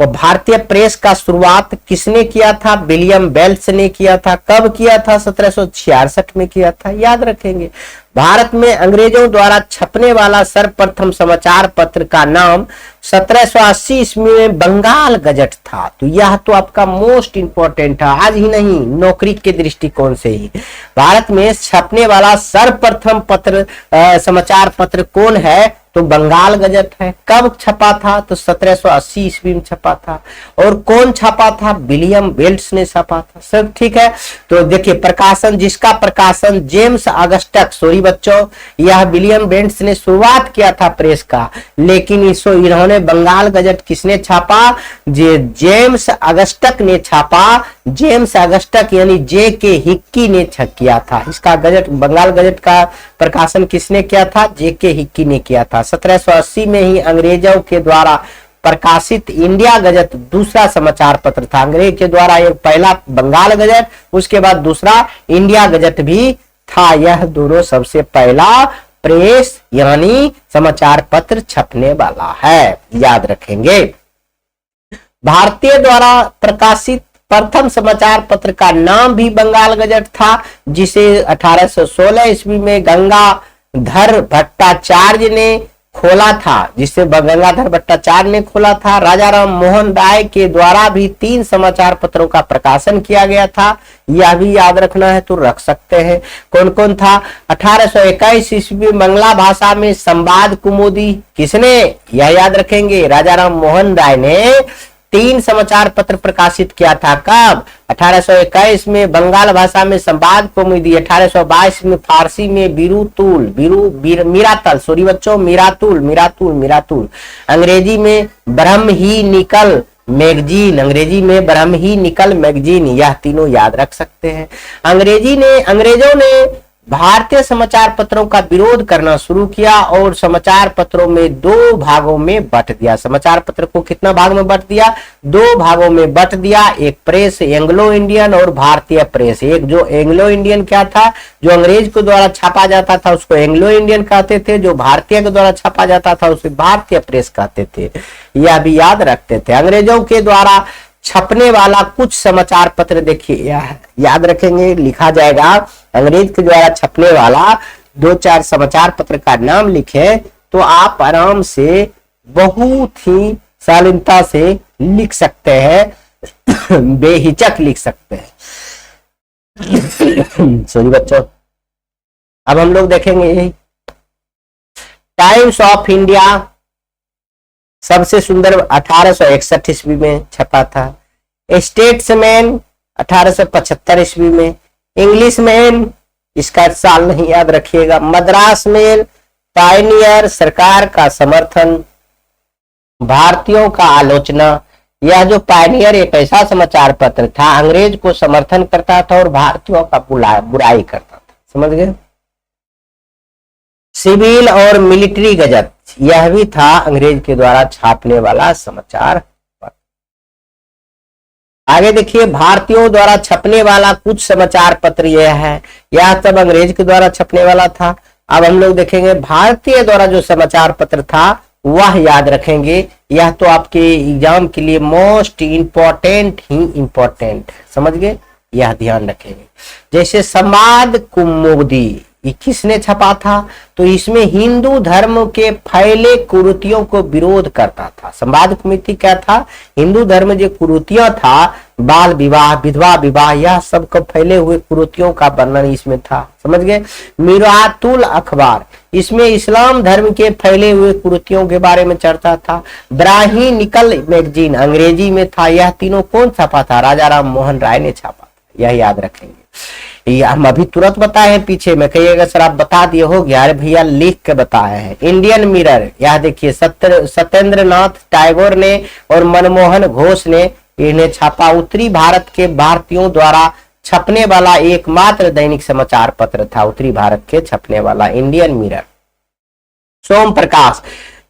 वो भारतीय प्रेस का शुरुआत किसने किया था? विलियम बेल्ट्स ने किया था। कब किया था? 1766 में किया था, याद रखेंगे। भारत में अंग्रेजों द्वारा छपने वाला सर्वप्रथम समाचार पत्र का नाम 1780 ईस्वी में बंगाल गजट था। तो यह तो आपका मोस्ट इंपॉर्टेंट है, आज ही नहीं, नौकरी के दृष्टिकोण से ही। भारत में छपने वाला सर्वप्रथम पत्र समाचार पत्र कौन है? तो बंगाल गजट है। कब छपा था? तो 1780 ईस्वी में छपा था। और कौन छपा था? विलियम बेल्ट्स ने छपा था। सब ठीक है। तो देखिए, प्रकाशन, जिसका प्रकाशन जेम्स अगस्टक, सॉरी बच्चों, यह विलियम बेल्ट्स ने शुरुआत किया था प्रेस का, लेकिन इन्होंने बंगाल गजट किसने छापा? जेम्स अगस्टक ने छापा। जेम्स अगस्टक यानी जे के हिक्की ने किया था। इसका गजट, बंगाल गजट का प्रकाशन किसने किया था? जे के हिक्की ने किया था। 1780 में ही अंग्रेजों के द्वारा प्रकाशित इंडिया गजट दूसरा समाचार पत्र था। अंग्रेज के द्वारा एक पहला बंगाल गजट, उसके बाद दूसरा इंडिया गजट भी था। यह दोनों सबसे पहला प्रेस यानी समाचार पत्र छपने वाला है, याद रखेंगे। भारतीय द्वारा प्रकाशित प्रथम समाचार पत्र का नाम भी बंगाल गजट था, जिसे 1816 ईस्वी में गंगाधर भट्टाचार्य ने खोला था, गंगाधर भट्टाचार्य ने खोला था। राजा राम मोहन राय के द्वारा भी 3 समाचार पत्रों का प्रकाशन किया गया था, यह भी याद रखना है तो रख सकते हैं। कौन कौन था? 1821 ईस्वी में बांग्ला भाषा में संवाद कुमुदी, किसने? यह याद रखेंगे, राजा राम मोहन राय ने 3 समाचार पत्र प्रकाशित किया था। कब? 1821 में बंगाल भाषा में संवाद कौमुदी, 1822 में फारसी में मीरातल, सॉरी बच्चों, मीरातुल, अंग्रेजी में ब्रह्म ही निकल मैगजीन, यह तीनों याद रख सकते हैं। अंग्रेजों ने भारतीय समाचार पत्रों का विरोध करना शुरू किया और समाचार पत्रों में 2 भागों में बांट दिया। समाचार पत्र को कितना भाग में बांट दिया? 2 भागों में बांट दिया। एक प्रेस एंग्लो इंडियन और भारतीय प्रेस। एक जो एंग्लो इंडियन क्या था, जो अंग्रेज के द्वारा छापा जाता था उसको एंग्लो इंडियन कहते थे, जो भारतीय के द्वारा छापा जाता था उसे भारतीय प्रेस कहते थे, यह भी याद रखते थे। अंग्रेजों के द्वारा छपने वाला कुछ समाचार पत्र, देखिए याद रखेंगे, लिखा जाएगा अंग्रेज के द्वारा छपने वाला 2-4 समाचार पत्र का नाम लिखे तो आप आराम से बहुत ही शालीनता से लिख सकते हैं, बेहिचक लिख सकते हैं। सॉरी बच्चों, अब हम लोग देखेंगे टाइम्स ऑफ इंडिया सबसे सुंदर 1861 ईस्वी में छपा था। स्टेट्समैन 1875 ईस्वी में। इंग्लिशमैन, इसका साल नहीं याद रखिएगा। मद्रास मेल, पायनियर, सरकार का समर्थन, भारतीयों का आलोचना। यह जो पायनियर एक ऐसा समाचार पत्र था, अंग्रेज को समर्थन करता था और भारतीयों का बुराई करता था। समझ गए? सिविल और मिलिट्री गजट, यह भी था अंग्रेज के द्वारा छापने वाला समाचार पत्र। आगे देखिए, भारतीयों द्वारा छपने वाला कुछ समाचार पत्र यह है, यह तब अंग्रेज के द्वारा छपने वाला था। अब हम लोग देखेंगे भारतीय द्वारा जो समाचार पत्र था वह याद रखेंगे। यह तो आपके एग्जाम के लिए मोस्ट इंपॉर्टेंट ही इंपॉर्टेंट, समझ गए, यह ध्यान रखेंगे। जैसे संवाद कुमुदी, ये किसने छपा था? तो इसमें हिंदू धर्म के फैले कुरीतियों को विरोध करता था। संवाद कुमुदी क्या था? हिंदू धर्म जो कुरीतियां था, बाल विवाह, विधवा विवाह, यह सब को फैले हुए कुरीतियों का वर्णन इसमें था। समझ गए? मीरातुल अखबार, इसमें इस्लाम धर्म के फैले हुए कुरीतियों के बारे में चर्चा था। ब्राही निकल मैगजीन अंग्रेजी में था। यह तीनों कौन छापा था? राजा राम मोहन राय ने छापा था, यह याद रखेंगे। ये हम अभी तुरंत बताए हैं, पीछे में कहिएगा सर आप बता दिए हो गया, अरे भैया लिख के बताए हैं। इंडियन मिरर, यह देखिए सत्येंद्र नाथ टैगोर ने और मनमोहन घोष ने इन्हें छापा। उत्तरी भारत के भारतीयों द्वारा छपने वाला एकमात्र दैनिक समाचार पत्र था, उत्तरी भारत के छपने वाला इंडियन मिरर। सोम प्रकाश,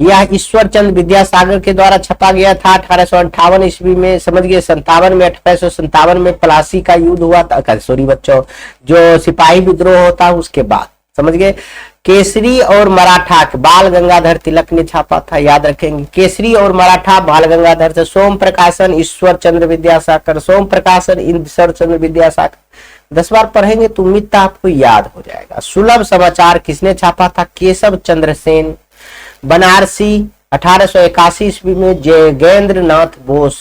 यह ईश्वर चंद्र विद्यासागर के द्वारा छपा गया था 1858 ईस्वी में, समझ गए। 1857 में प्लासी का युद्ध हुआ था, सॉरी बच्चों, जो सिपाही विद्रोह होता उसके बाद, समझ गए। केसरी और मराठा, बाल गंगाधर तिलक ने छापा था, याद रखेंगे। केसरी और मराठा बाल गंगाधर से। सोम प्रकाशन ईश्वर चंद्र विद्यासागर, सोम प्रकाशन ईश्वर चंद्र विद्यासागर। 10 बार पढ़ेंगे तो उम्मीद आपको याद हो जाएगा। सुलभ समाचार किसने छापा था? केशव चंद्र सेन। बनारसी 1881 ईस्वी में जयेंद्र नाथ बोस।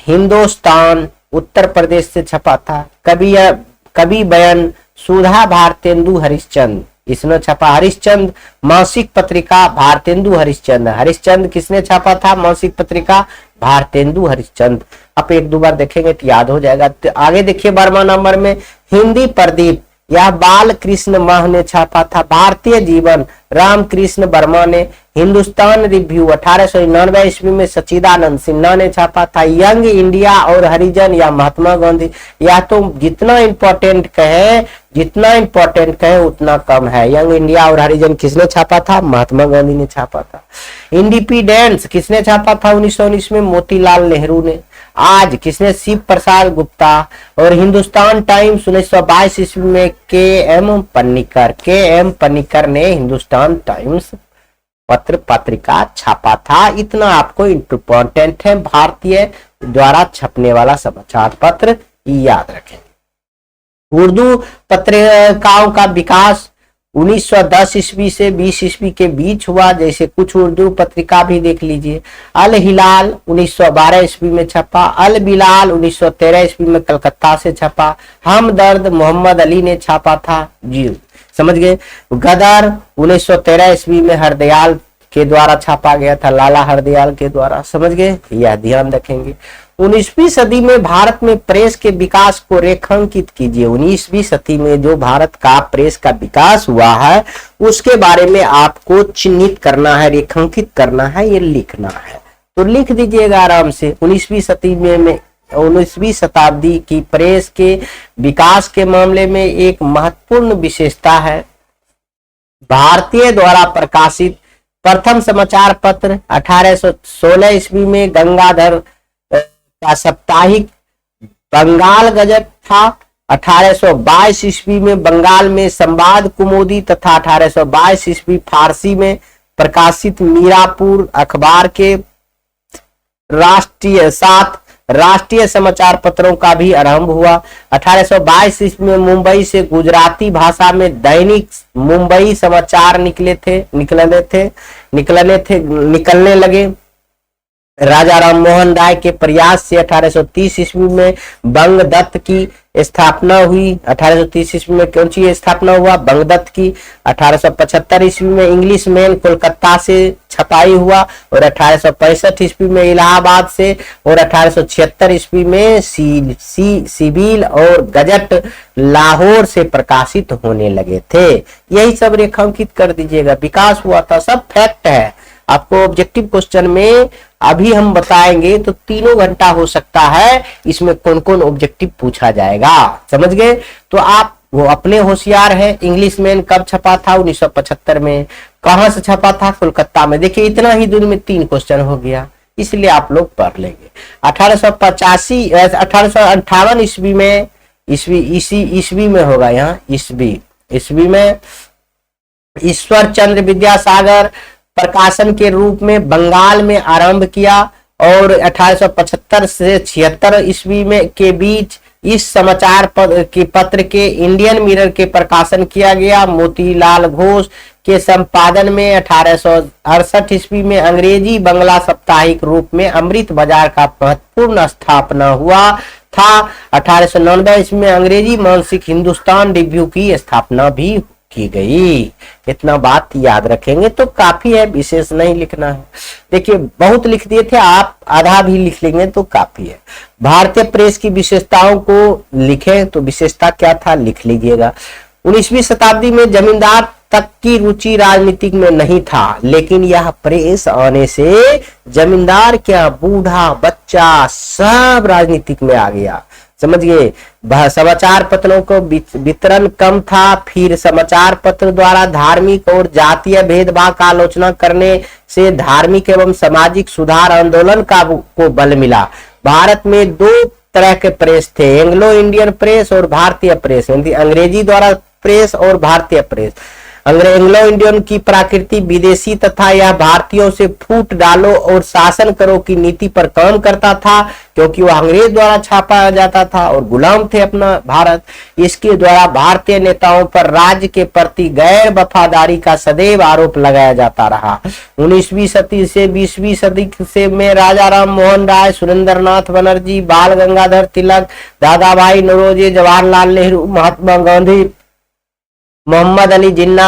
हिंदुस्तान उत्तर प्रदेश से छपा था। कवि बयान सुधा भारतेंदु हरिश्चंद्र, इसने छपा। हरिश्चंद्र मासिक पत्रिका भारतेंदु हरिश्चंद्र, हरिश्चंद्र किसने छापा था? मासिक पत्रिका भारतेंदु हरिश्चंद्र। आप 1-2 बार देखेंगे तो याद हो जाएगा। तो आगे देखिए 12वां नंबर में हिंदी प्रदीप, यह बाल कृष्ण माह ने छापा था। भारतीय जीवन रामकृष्ण वर्मा ने। हिंदुस्तान रिव्यू 1899 ईस्वी में सच्चिदानंद सिन्हा ने छापा था। यंग इंडिया और हरिजन या महात्मा गांधी, या तो जितना इंपॉर्टेंट कहे उतना कम है। यंग इंडिया और हरिजन किसने छापा था? महात्मा गांधी ने छापा था। इंडिपेंडेंस किसने छापा था? 1919 में मोतीलाल नेहरू ने। आज किसने? शिव प्रसाद गुप्ता। और हिंदुस्तान टाइम्स 1922 ईस्वी में के.एम. पन्नीकर ने हिंदुस्तान टाइम्स पत्रिका छापा था। इतना आपको इम्पोर्टेंट है, भारतीय द्वारा छपने वाला समाचार पत्र, याद रखें। उर्दू पत्रिकाओं का विकास 1910 ईस्वी से 20 ईस्वी के बीच हुआ। जैसे कुछ उर्दू पत्रिका भी देख लीजिए। अल हिलाल 1912 ईस्वी में छपा। अल बिलाल 1913 ईस्वी में कलकत्ता से छपा। हमदर्द मोहम्मद अली ने छापा था, जी समझ गए। गदर 1913 ईस्वी में हरदयाल के द्वारा छापा गया था, लाला हरदयाल के द्वारा, समझ गए, यह ध्यान रखेंगे। 19वीं सदी में भारत में प्रेस के विकास को रेखांकित कीजिए। 19वीं सदी में जो भारत का प्रेस का विकास हुआ है उसके बारे में आपको चिन्हित करना है, रेखांकित करना है, ये लिखना है। तो लिख दीजिएगा आराम से। 19वीं शताब्दी की प्रेस के विकास के मामले में एक महत्वपूर्ण विशेषता है भारतीय द्वारा प्रकाशित प्रथम समाचार पत्र 1816 ईस्वी में गंगाधर का साप्ताहिक बंगाल गजट था। 1822 ईस्वी में बंगाल में संवाद कुमुदी तथा 1822 ईस्वी फारसी में प्रकाशित मीरापुर अखबार के राष्ट्रीय समाचार पत्रों का भी आरंभ हुआ। 1822 ईस्वी में मुंबई से गुजराती भाषा में दैनिक मुंबई समाचार निकलने लगे। राजा राम मोहन राय के प्रयास से 1830 ईस्वी में बंगदत्त की स्थापना हुई। 1830 ईस्वी में कौन सी स्थापना हुआ? बंगदत्त की। 1875 ईस्वी में इंग्लिश मैन कोलकाता से छपाई हुआ और 1865 ईस्वी में इलाहाबाद से और 1876 ईस्वी में सिविल और गजट लाहौर से प्रकाशित होने लगे थे। यही सब रेखांकित कर दीजिएगा। विकास हुआ था, सब फैक्ट है। आपको ऑब्जेक्टिव क्वेश्चन में अभी हम बताएंगे तो 3 घंटा हो सकता है, इसमें कौन कौन ऑब्जेक्टिव पूछा जाएगा, समझ गए। तो आप वो अपने होशियार है। इंग्लिश मैन कब छपा था? 1975 में। कहां से छपा था? कोलकाता में। देखिए इतना ही दूरी में 3 क्वेश्चन हो गया, इसलिए आप लोग पढ़ लेंगे। 1858 ईस्वी में ईस्वी में होगा, यहाँ ईस्वी में ईश्वर चंद्र विद्यासागर प्रकाशन के रूप में बंगाल में आरंभ किया और 1875 से 76 ईस्वी में के बीच इस समाचार पत्र के इंडियन मिरर के प्रकाशन किया गया। मोतीलाल घोष के संपादन में 1868 ईस्वी में अंग्रेजी बंगला साप्ताहिक रूप में अमृत बाजार का महत्वपूर्ण स्थापना हुआ था। 1899 ईस्वी में अंग्रेजी मासिक हिंदुस्तान रिव्यू की स्थापना भी की गई। इतना बात याद रखेंगे तो काफी है, विशेष नहीं लिखना है। देखिए बहुत लिख दिए थे आप, आधा भी लिख लेंगे तो काफी है। भारतीय प्रेस की विशेषताओं को लिखे तो विशेषता क्या था लिख लीजिएगा। 19वीं शताब्दी में जमींदार तक की रुचि राजनीतिक में नहीं था, लेकिन यह प्रेस आने से जमींदार क्या बूढ़ा बच्चा सब राजनीतिक में आ गया। समझिए समाचार पत्रों को वितरण कम था, फिर समाचार पत्र द्वारा धार्मिक और जातीय भेदभाव का आलोचना करने से धार्मिक एवं सामाजिक सुधार आंदोलन को बल मिला। भारत में दो तरह के प्रेस थे, एंग्लो इंडियन प्रेस और भारतीय प्रेस, अंग्रेजी द्वारा प्रेस और भारतीय प्रेस। एंग्लो इंडियन की प्रकृति विदेशी तथा यह भारतीयों से फूट डालो और शासन करो की नीति पर काम करता था, क्योंकि वह अंग्रेज द्वारा छापा जाता था और गुलाम थे अपना भारत। इसके द्वारा भारतीय नेताओं पर राज्य के प्रति गैर वफादारी का सदैव आरोप लगाया जाता रहा। 19वीं सदी से 20वीं सदी से में राजा राम मोहन राय, सुरेंद्रनाथ बनर्जी, बाल गंगाधर तिलक, दादा भाई नौरोजी, जवाहरलाल नेहरू, महात्मा गांधी, मोहम्मद अली जिन्ना,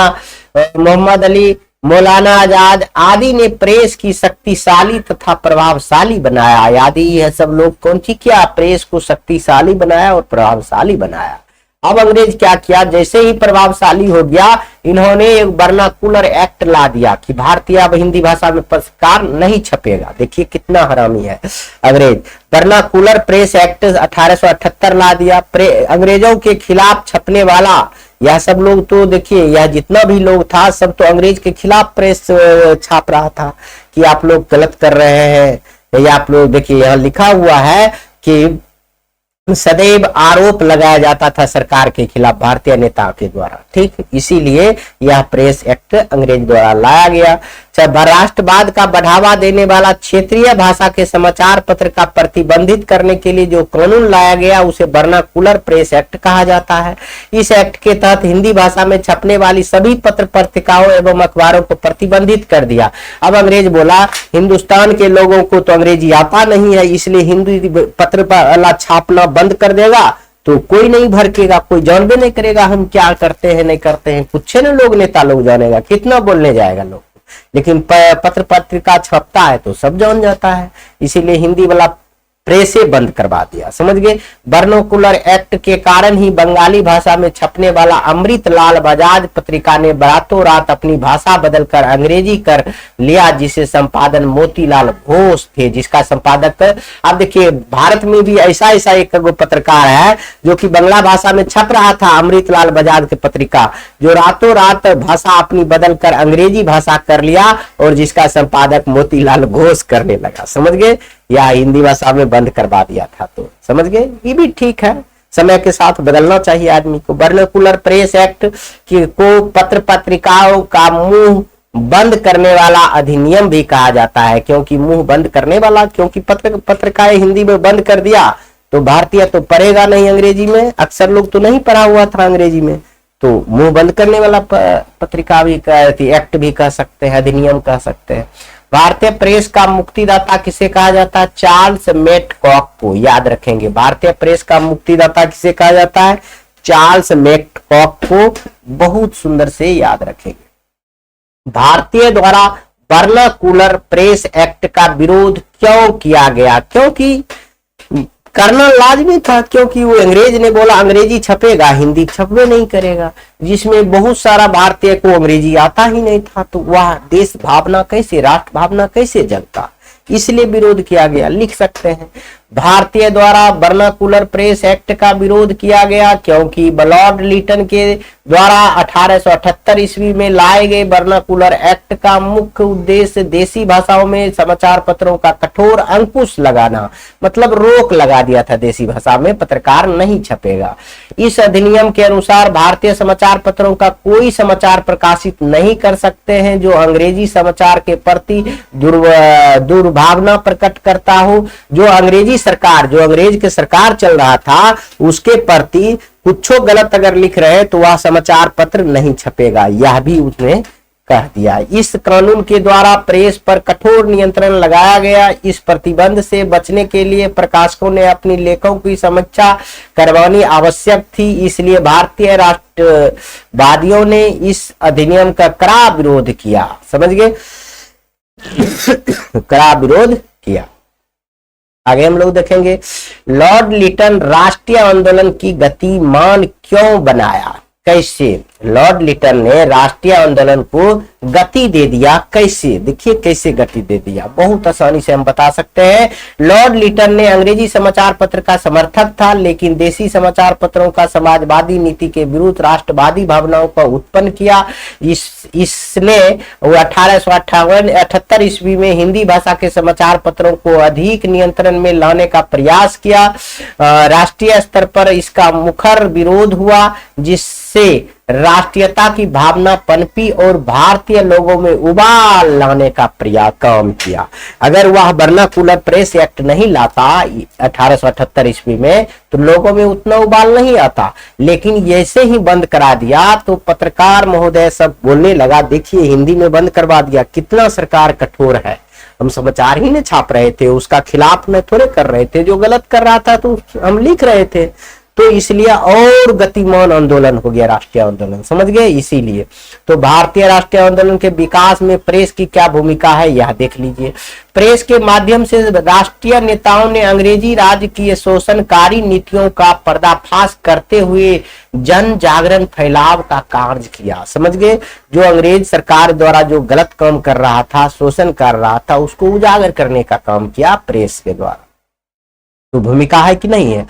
मोहम्मद अली, मौलाना आजाद आदि ने प्रेस की शक्तिशाली तथा प्रभावशाली बनाया। आदि यह सब लोग कौन सी किया, प्रेस को शक्तिशाली बनाया और प्रभावशाली बनाया। अब अंग्रेज क्या किया, जैसे ही प्रभावशाली हो गया इन्होंने एक वर्नाकुलर एक्ट ला दिया कि भारतीय अब हिंदी भाषा में पत्रकार नहीं छपेगा। देखिए कितना हरामी है अंग्रेज। वर्नाकुलर प्रेस एक्ट 1878 ला दिया। अंग्रेजों के खिलाफ छपने वाला यह सब लोग तो देखिए, यह जितना भी लोग था सब तो अंग्रेज के खिलाफ प्रेस छाप रहा था कि आप लोग गलत कर रहे हैं। या आप लोग देखिए यहाँ लिखा हुआ है कि सदैव आरोप लगाया जाता था सरकार के खिलाफ भारतीय नेताओं के द्वारा। ठीक, इसीलिए यह प्रेस एक्ट अंग्रेज द्वारा लाया गया। राष्ट्रवाद का बढ़ावा देने वाला क्षेत्रीय भाषा के समाचार पत्र का प्रतिबंधित करने के लिए जो कानून लाया गया उसे वर्नाकुलर प्रेस एक्ट कहा जाता है। इस एक्ट के तहत हिंदी भाषा में छपने वाली सभी पत्र पत्रिकाओं एवं अखबारों को प्रतिबंधित कर दिया। अब अंग्रेज बोला हिंदुस्तान के लोगों को तो अंग्रेजी आता नहीं है, इसलिए हिंदी पत्र पर छापना बंद कर देगा तो कोई नहीं भड़केगा, कोई जानबे नहीं करेगा हम क्या करते हैं नहीं करते हैं। कुछ न लोग नेता लोग जानेगा, कितना बोलने जाएगा लोग, लेकिन पत्र पत्रिका छपता है तो सब जान जाता है। इसीलिए हिंदी वाला प्रेसे बंद करवा दिया। समझ गए। वर्नाकुलर एक्ट के कारण ही बंगाली भाषा में छपने वाला अमृतलाल बजाज पत्रिका ने रातों रात अपनी भाषा बदलकर अंग्रेजी कर लिया, जिसे संपादन मोतीलाल घोष थे, जिसका संपादक अब देखिए भारत में भी ऐसा एक पत्रकार है जो कि बंगला भाषा में छप रहा था, अमृतलाल बजाज की पत्रिका, जो रातों रात भाषा अपनी बदलकर अंग्रेजी भाषा कर लिया और जिसका संपादक मोतीलाल घोष करने लगा। समझ गए। या हिंदी भाषा में बंद करवा दिया था, तो समझ गए। ये भी ठीक है, समय के साथ बदलना चाहिए आदमी को। वर्नाकुलर प्रेस एक्ट को पत्र पत्रिकाओं का मुंह बंद करने वाला अधिनियम भी कहा जाता है, क्योंकि मुंह बंद करने वाला, क्योंकि पत्रिकाएं हिंदी में बंद कर दिया तो भारतीय तो पढ़ेगा नहीं अंग्रेजी में, अक्सर लोग तो नहीं पढ़ा हुआ था अंग्रेजी में, तो मुंह बंद करने वाला पत्रिका भी एक्ट भी कह सकते हैं, अधिनियम कह सकते हैं। भारतीय प्रेस का मुक्तिदाता किसे कहा जाता है, चार्ल्स मेटकॉक को याद रखेंगे। भारतीय प्रेस का मुक्तिदाता किसे कहा जाता है, चार्ल्स मेटकॉक को बहुत सुंदर से याद रखेंगे। भारतीय द्वारा वर्नाकुलर प्रेस एक्ट का विरोध क्यों किया गया, क्योंकि करना लाजमी था, क्योंकि वो अंग्रेज ने बोला अंग्रेजी छपेगा हिंदी छपवे नहीं करेगा, जिसमें बहुत सारा भारतीय को अंग्रेजी आता ही नहीं था, तो वह देश भावना कैसे, राष्ट्र भावना कैसे जगता, इसलिए विरोध किया गया। लिख सकते हैं भारतीय द्वारा वर्नाकुलर प्रेस एक्ट का विरोध किया गया क्योंकि लॉर्ड लिटन के द्वारा 1878 ईस्वी में लाए गए वर्नाकुलर एक्ट का मुख्य उद्देश्य देसी भाषाओं में समाचार पत्रों का कठोर अंकुश लगाना, मतलब रोक लगा दिया था, देसी भाषा में पत्रकार नहीं छपेगा। इस अधिनियम के अनुसार भारतीय समाचार पत्रों का कोई समाचार प्रकाशित नहीं कर सकते हैं जो अंग्रेजी समाचार के प्रति दुर्भावना प्रकट करता हो। जो अंग्रेजी सरकार, जो अंग्रेज के सरकार चल रहा था उसके प्रति कुछ गलत अगर लिख रहे तो वह समाचार पत्र नहीं छपेगा, यह भी उसने कह दिया। इस कानून के द्वारा प्रेस पर कठोर नियंत्रण लगाया गया। इस प्रतिबंध से बचने के लिए प्रकाशकों ने अपनी लेखों की समीक्षा करवानी आवश्यक थी, इसलिए भारतीय राष्ट्रवादियों ने इस अधिनियम का कड़ा विरोध किया। समझ गए, कड़ा विरोध किया। आगे हम लोग देखेंगे, लॉर्ड लिटन राष्ट्रीय आंदोलन की गतिमान क्यों बनाया, कैसे लॉर्ड लिटन ने राष्ट्रीय आंदोलन को गति दे दिया। कैसे, देखिए कैसे गति दे दिया, बहुत आसानी से हम बता सकते हैं। लॉर्ड लिटन ने अंग्रेजी समाचार पत्र का समर्थक था, लेकिन देसी समाचार पत्रों का समाजवादी नीति के विरुद्ध राष्ट्रवादी भावनाओं को उत्पन्न किया। इसने 1878 ईस्वी में हिंदी भाषा के समाचार पत्रों को अधिक नियंत्रण में लाने का प्रयास किया। राष्ट्रीय स्तर पर इसका मुखर विरोध हुआ, जिससे राष्ट्रीयता की भावना पनपी और भारतीय लोगों में उबाल लाने का प्रयास काम किया। अगर वह वर्नाकुलर प्रेस एक्ट नहीं लाता 1878 ईस्वी में, तो लोगों में उतना उबाल नहीं आता, लेकिन जैसे ही बंद करा दिया तो पत्रकार महोदय सब बोलने लगा, देखिए हिंदी में बंद करवा दिया, कितना सरकार कठोर है। हम समाचार ही नहीं छाप रहे थे, उसका खिलाफ में थोड़े कर रहे थे, जो गलत कर रहा था तो हम लिख रहे थे, तो इसलिए और गतिमान आंदोलन हो गया राष्ट्रीय आंदोलन। समझ गए, इसीलिए तो भारतीय राष्ट्रीय आंदोलन के विकास में प्रेस की क्या भूमिका है यह देख लीजिए। प्रेस के माध्यम से राष्ट्रीय नेताओं ने अंग्रेजी राज की शोषणकारी नीतियों का पर्दाफाश करते हुए जन जागरण फैलाव का कार्य किया। समझ गए, जो अंग्रेज सरकार द्वारा जो गलत काम कर रहा था, शोषण कर रहा था, उसको उजागर करने का काम किया प्रेस के द्वारा। तो भूमिका है कि नहीं है।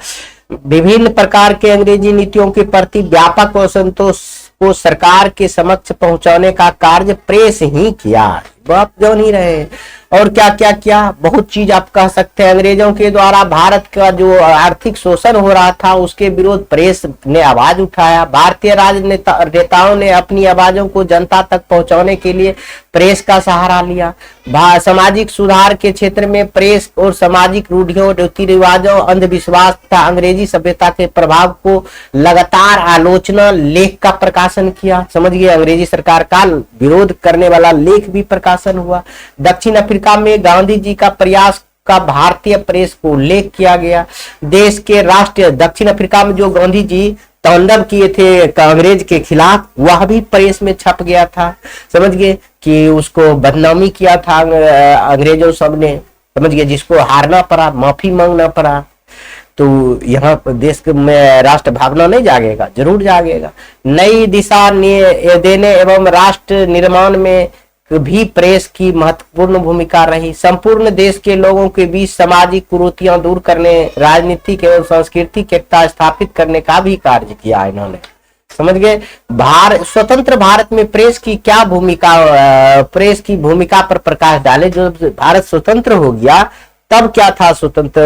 विभिन्न प्रकार के अंग्रेजी नीतियों के प्रति व्यापक असंतोष को सरकार के समक्ष पहुंचाने का कार्य प्रेस ही किया। बात जो नहीं रहे, और क्या क्या किया, बहुत चीज आप कह सकते हैं। अंग्रेजों के द्वारा भारत का जो आर्थिक शोषण हो रहा था, उसके विरोध प्रेस ने आवाज उठाया। भारतीय राजनेताओं ने अपनी आवाजों को जनता तक पहुंचाने के लिए प्रेस का सहारा लिया। सामाजिक सुधार के क्षेत्र में प्रेस और सामाजिक रूढ़ियों, रीति रिवाजों, अंधविश्वास तथा अंग्रेजी सभ्यता के प्रभाव को लगातार आलोचना लेख का प्रकाशन किया। समझ गए, अंग्रेजी सरकार का विरोध करने वाला लेख भी प्रकाशन हुआ। दक्षिण अफ्रीका में गांधी जी का प्रयास का भारतीय प्रेस को उल्लेख किया गया। देश के राष्ट्रीय दक्षिण अफ्रीका में जो गांधी जी तांडव किए थे अंग्रेज के खिलाफ, वह भी प्रेस में छप गया था। समझ गए कि उसको बदनामी किया था अंग्रेजों सब ने। समझ गए, जिसको हारना पड़ा, माफी मांगना पड़ा। तो यहाँ देश में राष्ट्र भावना नहीं जागेगा, जरूर जागेगा। नई दिशा देने एवं राष्ट्र निर्माण में भी प्रेस की महत्वपूर्ण भूमिका रही। संपूर्ण देश के लोगों के बीच सामाजिक कुरीतियां दूर करने, राजनीतिक एवं सांस्कृतिक एकता स्थापित करने का भी कार्य किया इन्होंने। समझ गए, स्वतंत्र भारत में प्रेस की क्या भूमिका, प्रेस की भूमिका पर प्रकाश डाले। जो भारत स्वतंत्र हो गया तब क्या था स्वतंत्र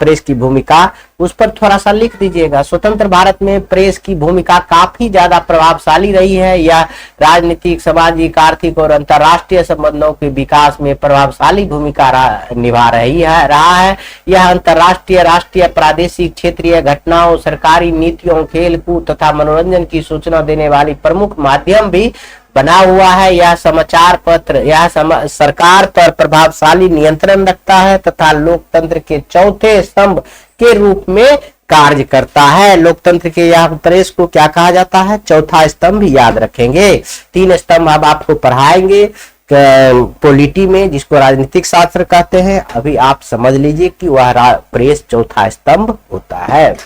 प्रेस की भूमिका, उस पर थोड़ा सा लिख दीजिएगा। स्वतंत्र भारत में प्रेस की भूमिका काफी ज्यादा प्रभावशाली रही है। यह राजनीतिक, सामाजिक, आर्थिक और अंतर्राष्ट्रीय संबंधों के विकास में प्रभावशाली भूमिका निभा रहा है। यह अंतर्राष्ट्रीय, राष्ट्रीय, प्रादेशिक, क्षेत्रीय घटनाओं, सरकारी नीतियों, खेल कूद तथा मनोरंजन की सूचना देने वाली प्रमुख माध्यम भी बना हुआ है। यह समाचार पत्र सरकार पर प्रभावशाली नियंत्रण रखता है तथा लोकतंत्र के चौथे स्तंभ के रूप में कार्य करता है। लोकतंत्र के यह प्रेस को क्या कहा जाता है, चौथा स्तंभ, याद रखेंगे। 3 स्तंभ अब आपको पढ़ाएंगे पॉलिटी में, जिसको राजनीतिक शास्त्र कहते हैं। अभी आप समझ लीजिए कि वह प्रेस चौथा स्तंभ होता है।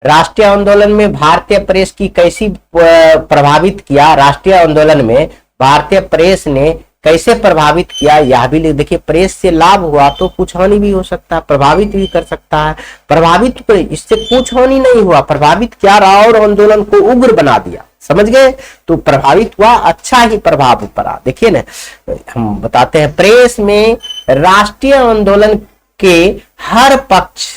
राष्ट्रीय आंदोलन में भारतीय प्रेस की कैसी प्रभावित किया, राष्ट्रीय आंदोलन में भारतीय प्रेस ने कैसे प्रभावित किया, यह भी देखिए। प्रेस से लाभ हुआ तो कुछ हानि भी हो सकता है, प्रभावित भी कर सकता है। प्रभावित इससे कुछ हानि नहीं हुआ, प्रभावित क्या रहा और आंदोलन को उग्र बना दिया। समझ गए, तो प्रभावित हुआ, अच्छा ही प्रभाव पड़ा। देखिए ना, हम बताते हैं प्रेस में राष्ट्रीय आंदोलन के हर पक्ष,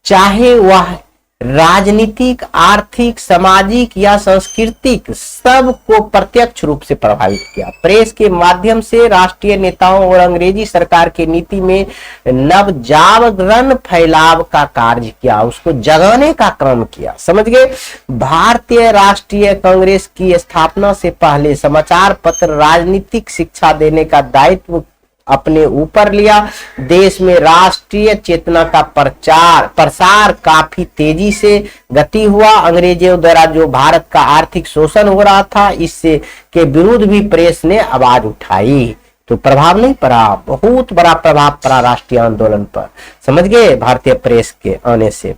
चाहे वह राजनीतिक, आर्थिक, सामाजिक या सांस्कृतिक सबको प्रत्यक्ष रूप से प्रभावित किया। प्रेस के माध्यम से राष्ट्रीय नेताओं और अंग्रेजी सरकार की नीति में नव जागरण फैलाव का कार्य किया, उसको जगाने का काम किया। समझ गए। भारतीय राष्ट्रीय कांग्रेस की स्थापना से पहले समाचार पत्र राजनीतिक शिक्षा देने का दायित्व अपने ऊपर लिया। देश में राष्ट्रीय चेतना का प्रसार काफी तेजी से गति हुआ। अंग्रेजों द्वारा जो भारत का आर्थिक शोषण हो रहा था, इससे के विरुद्ध भी प्रेस ने आवाज उठाई। तो प्रभाव नहीं पड़ा, बहुत बड़ा प्रभाव पड़ा राष्ट्रीय आंदोलन पर। समझ गए। भारतीय प्रेस के आने से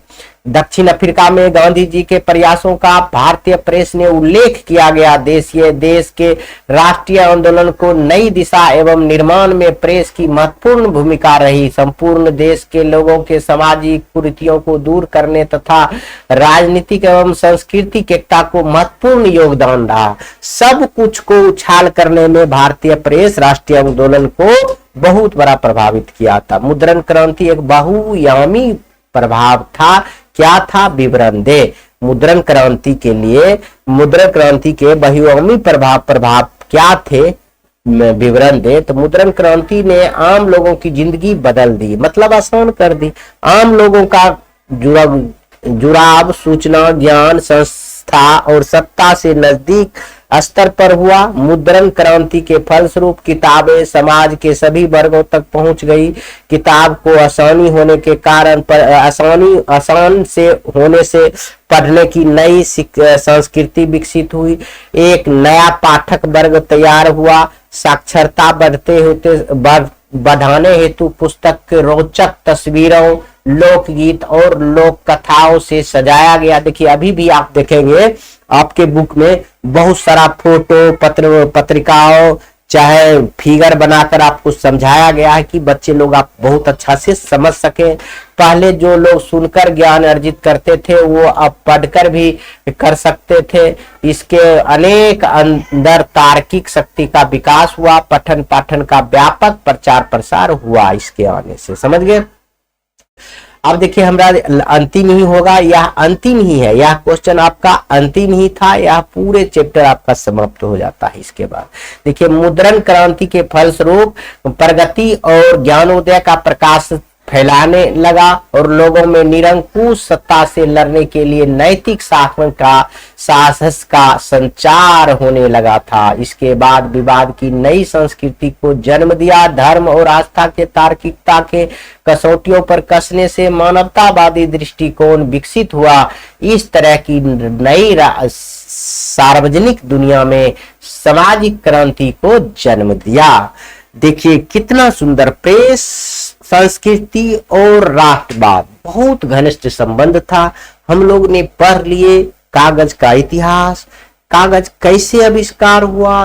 दक्षिण अफ्रीका में गांधी जी के प्रयासों का भारतीय प्रेस ने उल्लेख किया गया। देश के राष्ट्रीय आंदोलन को नई दिशा एवं निर्माण में प्रेस की महत्वपूर्ण भूमिका रही। संपूर्ण देश के लोगों के सामाजिक कुरीतियों को दूर करने तथा राजनीतिक एवं सांस्कृतिक एकता को महत्वपूर्ण योगदान रहा। सब कुछ को उछाल करने में भारतीय प्रेस राष्ट्रीय आंदोलन को बहुत बड़ा प्रभावित किया था। मुद्रण क्रांति एक बहुआयामी प्रभाव था। क्या था? विवरण दे। मुद्रण क्रांति के लिए, मुद्रण क्रांति के बहुआयामी प्रभाव क्या थे? विवरण दे। तो मुद्रण क्रांति ने आम लोगों की जिंदगी बदल दी, मतलब आसान कर दी। आम लोगों का जुड़ाव सूचना, ज्ञान, संस्था और सत्ता से नजदीक स्तर पर हुआ। मुद्रण क्रांति के फलस्वरूप किताबें समाज के सभी वर्गों तक पहुंच गई। किताब को आसानी होने के कारण आसान से होने से पढ़ने की नई संस्कृति विकसित हुई। एक नया पाठक वर्ग तैयार हुआ। साक्षरता बढ़ाने हेतु पुस्तक के रोचक तस्वीरों, लोकगीत और लोक कथाओं से सजाया गया। देखिए अभी भी आप देखेंगे आपके बुक में बहुत सारा फोटो, पत्रिकाओं चाहे फिगर बनाकर आपको समझाया गया है कि बच्चे लोग आप बहुत अच्छा से समझ सके। पहले जो लोग सुनकर ज्ञान अर्जित करते थे वो अब पढ़कर भी कर सकते थे। इसके अनेक अंदर तार्किक शक्ति का विकास हुआ। पठन पाठन का व्यापक प्रचार प्रसार हुआ इसके आने से। समझ गए। अब देखिए हमारा अंतिम ही होगा, यह अंतिम ही है, यह क्वेश्चन आपका अंतिम ही था, यह पूरे चैप्टर आपका समाप्त हो जाता है। इसके बाद देखिए मुद्रण क्रांति के फलस्वरूप प्रगति और ज्ञानोदय का प्रकाश फैलाने लगा और लोगों में निरंकुश सत्ता से लड़ने के लिए नैतिक साहस का संचार होने लगा था। इसके बाद विवाद की नई संस्कृति को जन्म दिया। धर्म और आस्था के तार्किकता के कसौटियों पर कसने से मानवतावादी दृष्टिकोण विकसित हुआ। इस तरह की नई सार्वजनिक दुनिया में सामाजिक क्रांति को जन्म दिया। देखिए कितना सुंदर। प्रेस, संस्कृति और राष्ट्रवाद बहुत घनिष्ठ संबंध था। हम लोग ने पढ़ लिए कागज का इतिहास, कागज कैसे आविष्कार हुआ,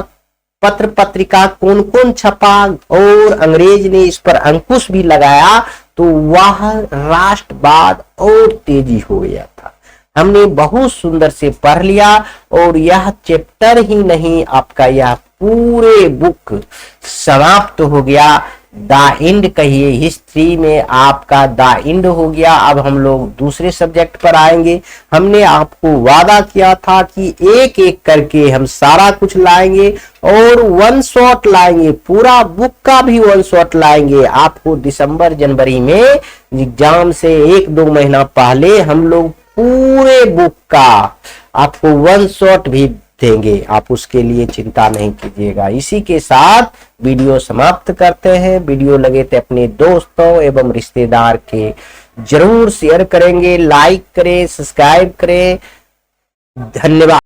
पत्र पत्रिका कौन कौन छपा और अंग्रेज ने इस पर अंकुश भी लगाया तो वह राष्ट्रवाद और तेजी हो गया था। हमने बहुत सुंदर से पढ़ लिया और यह चैप्टर ही नहीं आपका यह पूरे बुक समाप्त हो गया। द एंड कहिए, हिस्ट्री में आपका द एंड हो गया। अब हम लोग दूसरे सब्जेक्ट पर आएंगे। हमने आपको वादा किया था कि एक एक करके हम सारा कुछ लाएंगे और वन शॉट लाएंगे, पूरा बुक का भी वन शॉट लाएंगे। आपको दिसंबर जनवरी में एग्जाम से 1-2 महीना पहले हम लोग पूरे बुक का आपको वन शॉट भी देंगे। आप उसके लिए चिंता नहीं कीजिएगा। इसी के साथ वीडियो समाप्त करते हैं। वीडियो लगे तो अपने दोस्तों एवं रिश्तेदार के जरूर शेयर करेंगे, लाइक करें, सब्सक्राइब करें। धन्यवाद।